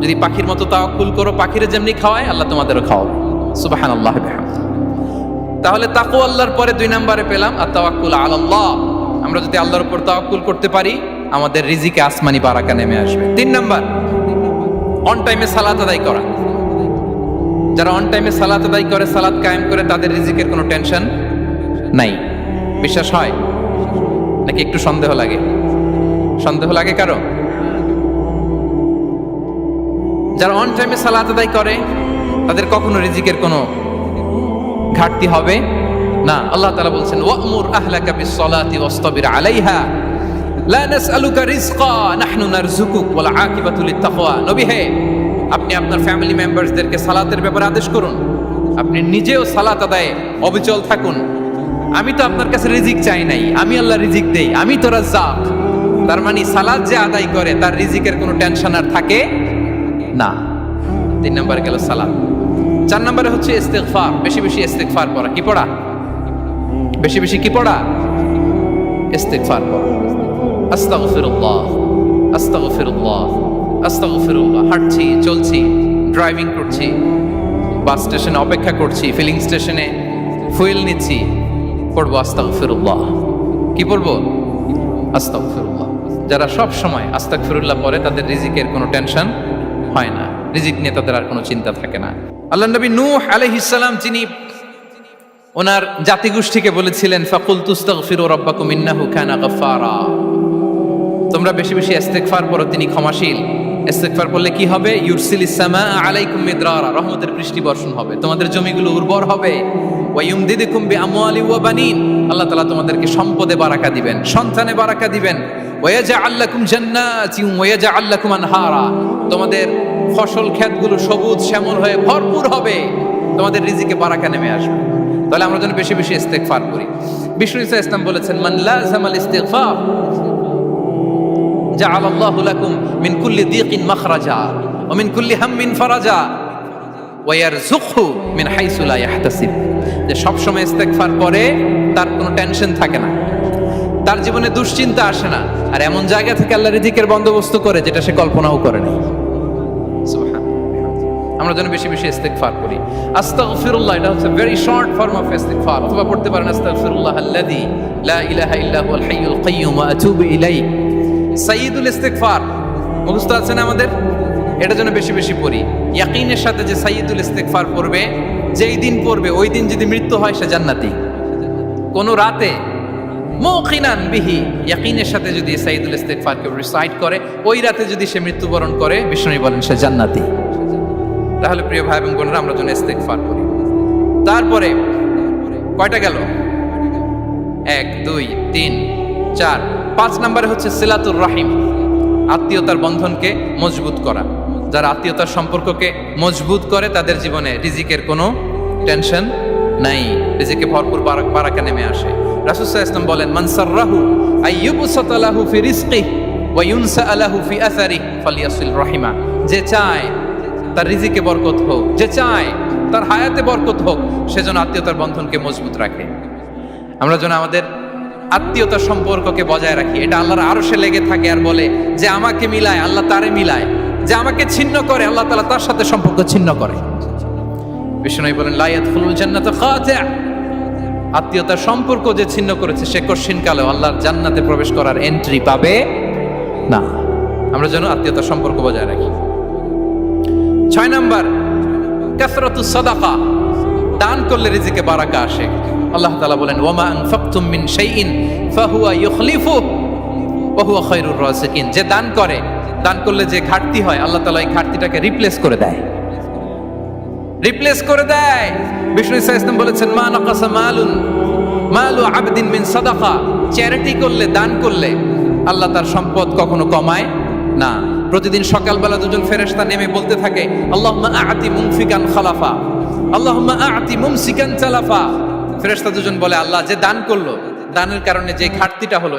যদি পাখির মতো তাওয়াক্কুল করো, পাখিরে যেমনি খাওয়ায় আল্লাহ তোমাদেরও খাওয়াবে। সুবহানাল্লাহ বিহামদিহি। তাহলে তাকওয়া আল্লাহর পরে 2 নম্বরে পেলাম আত-তাওয়াক্কুল আলাল্লাহ। আমরা যদি আল্লাহর উপর তাওয়াক্কুল করতে পারি, আমাদের রিজিকে আসমানি বারাকা নেমে আসবে। 3 নাম্বার, অন টাইমে সালাত আদায় করা। যারা অন টাইমে সালাত আদায় করে, সালাত কায়েম করে, তাদের রিজিকের কোনো টেনশন নাই। বিশ্বাস হয় নাকি একটু সন্দেহ লাগে? সন্দেহ লাগে কারো? যারা অন টাইমে সালাত আদায় করে, তাদের কখনো রিজিকের কোনো ঘাটতি হবে না। আল্লাহ তাআলা বলছেন, ওয়া'মুর আহলাকা বিস-সালাতি ওয়াসতাবির আলাইহা লা নাসআলুকা রিজকা নাহনু নারযুকুক ওয়াল আকিবাতু লিত্তাকওয়া। নবী হে, আপনি আপনার ফ্যামিলি মেম্বারসদেরকে সালাতের ব্যাপারে আদেশ করুন, আপনি নিজেও সালাত আদায়ে অবিচল থাকুন। আমি তো আপনার কাছে রিজিক চাই নাই, আমি আল্লাহ রিজিক দেই, আমি তো রাজ্জাক। তার মানে সালাত যে আদায় করে তার রিজিকের কোনো টেনশন আর থাকে না। 3 নম্বরে গেল সালাত। 4 নম্বরে হচ্ছে ইস্তিগফার, বেশি বেশি ইস্তিগফার পড়া। কি পড়া? বেশি বেশি কি পড়া? ইস্তিগফার পড়া। আস্তাগফিরুল্লাহ, আস্তাগফিরুল্লাহ, আস্তাগফিরুল্লাহ। হাঁটছি, চলছি, ড্রাইভিং করছি, বাস স্টেশনে অপেক্ষা করছি, ফিলিং স্টেশনে ফুয়েল নিচ্ছি, পড়বো আস্তাগফিরুল্লাহ। কি পড়বো? আস্তাগফিরুল্লাহ। যারা সব সময় আস্তাগফিরুল্লাহ পড়ে তাদের রিজিকের কোনো টেনশন হয় না, রিজিক নিয়ে তাদের আর কোনো চিন্তা থাকে না। আল্লাহ নবী নূহ আলাইহিস সালাম যিনি ওনার জাতিগোষ্ঠীকে বলেছিলেন ফাকুলতু আস্তাগফিরু রাব্বাকুম ইন্নাহু কানা গাফফারা, তোমরা বেশি বেশি ইস্তিগফার পড়ো, তিনি ক্ষমাশীল। ইস্তিগফার করলে কি হবে? ইউরসিলিস সামা আলাইকুম মিদরারা, রহমতের বৃষ্টি বর্ষণ হবে, তোমাদের জমিগুলো উর্বর হবে। ওয়া ইউমদিদুকুম বিআমওয়ালি ওয়া বানিন, আল্লাহ তাআলা তোমাদেরকে সম্পদে বারাকা দিবেন, সন্তানে বারাকা দিবেন। ওয়া ইয়াজআল লাকুম জান্নাতিন ওয়া ইয়াজআল লাকুম আনহারা, তোমাদের ফসল ক্ষেতগুলো সবুজ শ্যামল হয়ে ভরপুর হবে, তোমাদের রিজিকে বারাকা নেমে আসবে। তাহলে আমরা যেন বেশি বেশি ইস্তিগফার করি। বিষ্ণু ঈসা ইসলাম বলেছেন, মান লাযামাল ইস্তিগফার জাআলাল্লাহু লাকুম মিন কুল্লি দীকিন মাখরাজা ওয়া মিন কুল্লি হাম্মিন ফারাজা ওয়া ইয়ারযুকহু মিন হাইসু লা ইয়াহতাসিব। যে সব সময় ইস্তিগফার করে তার কোনো টেনশন থাকে না, তার জীবনে দুশ্চিন্তা আসে না, আর এমন জায়গা থেকে আল্লাহ রিজিকের বন্দোবস্ত করে যেটা সে কল্পনাও করে নাই। আমরা যেন বেশি বেশি ইস্তিগফার করি। আস্তাগফিরুল্লাহ, এটা হচ্ছে ভেরি শর্ট ফর্ম অফ ইস্তিগফার। অথবা পড়তে পারেন আস্তাগফিরুল্লাহ আল্লাযী লা ইলাহা ইল্লা হুয়াল হাইয়ুল কাইয়্যুম ওয়া আতুবু ইলাইহি। সাইয়্যিদুল ইস্তিগফার মুখস্থ আছে না আমাদের? এটা যেন বেশি বেশি পড়ি। ইয়াকিনের সাথে যে সাইয়্যিদুল ইস্তিগফার পড়বে, যেই দিন পড়বে ওই দিন যদি মৃত্যু হয় সে জান্নাতি। কোন রাতে মুকিনান বিহি, ইয়াকিনের সাথে যদি সাইয়্যিদুল ইস্তিগফারকে রিসাইট করে, ওই রাতে যদি সে মৃত্যুবরণ করে, বিষ্ণু বলেন সে জান্নাতি। তাহলে প্রিয় ভাই এবং বোনেরা, আমরা যেন ইস্তিগফার করি। তারপরে কয়টা গেল? 1 2 3 4 5 নম্বরে হচ্ছে সিলাতুর রাহিম, আত্মীয়তার বন্ধনকে মজবুত করা। যারা আত্মীয়তার সম্পর্ককে মজবুত করে তাদের জীবনে রিজিকের কোনো টেনশন নাই, রিজিকে ভরপুর বারাকা নেমে আসে। রাসূল সাল্লাল্লাহু আলাইহি ওয়াসাল্লাম বলেন, মান সাররাহু আইয়ুবসাতা লাহু ফি রিজকিহি ওয়া ইউনসা লাহু ফি আসারিহি ফালিয়াসিল রাহিমা। যে চায় তার রিজিকে বরকত হোক, যে চায় তার হায়াতে বরকত হোক, সেজন্য আত্মীয়তার বন্ধনকে মজবুত রাখে। আমরা যেন আমাদের আত্মীয়তার সম্পর্ককে বজায় রাখি। এটা আল্লাহর আরশে লেগে থাকে আর বলে যে আমাকে মিলায় আল্লাহ তারে মিলায়, যে আমাকে ছিন্ন করে আল্লাহ তাআলা তার সাথে সম্পর্ক ছিন্ন করে। বিষ্ণু বলেন, লা ইয়াদখুলুল জান্নাতা খাতি', আত্মীয়তার সম্পর্ক যে ছিন্ন করেছে সে কশিনকালেও আল্লাহর জান্নাতে প্রবেশ করার এন্ট্রি পাবে না। আমরা যেন আত্মীয়তার সম্পর্ক বজায় রাখি। 6 নাম্বার, কাসরাতুস সাদাকা, দান করলে রিজিকে বারাকা আসে। আল্লাহ তাআলা বলেন, ওয়ামা আনফাকতুম মিন শাইইন ফাহুয়া ইউখলিফুহু ওয়া হুয়া খায়রুর রাযিকিন। যে দান করে, দান করলে যে ঘাটতি হয় আল্লাহ তাআলা এই ঘাটতিটাকে রিপ্লেস করে দেয়, রিপ্লেস করে দেয়। বিষ্ণু ঈসা ইসলাম বলেছেন, মা নাকাসা মালু আবদিন মিন সাদাকা, চ্যারিটি করলে, দান করলে আল্লাহ তার সম্পদ কখনো কমায় না। প্রতিদিন সকালবেলা দুজন ফেরেশতা নেমে বলতে থাকে, আল্লাহুম্মা আ'তি মুনফিকান খালাফা, আল্লাহুম্মা আ'তি মুমসিকান তালাফা। ফেরেশতা দুজন বলে, আল্লাহ যে দান করলো, দানের কারণে যে ঘাটতিটা হলো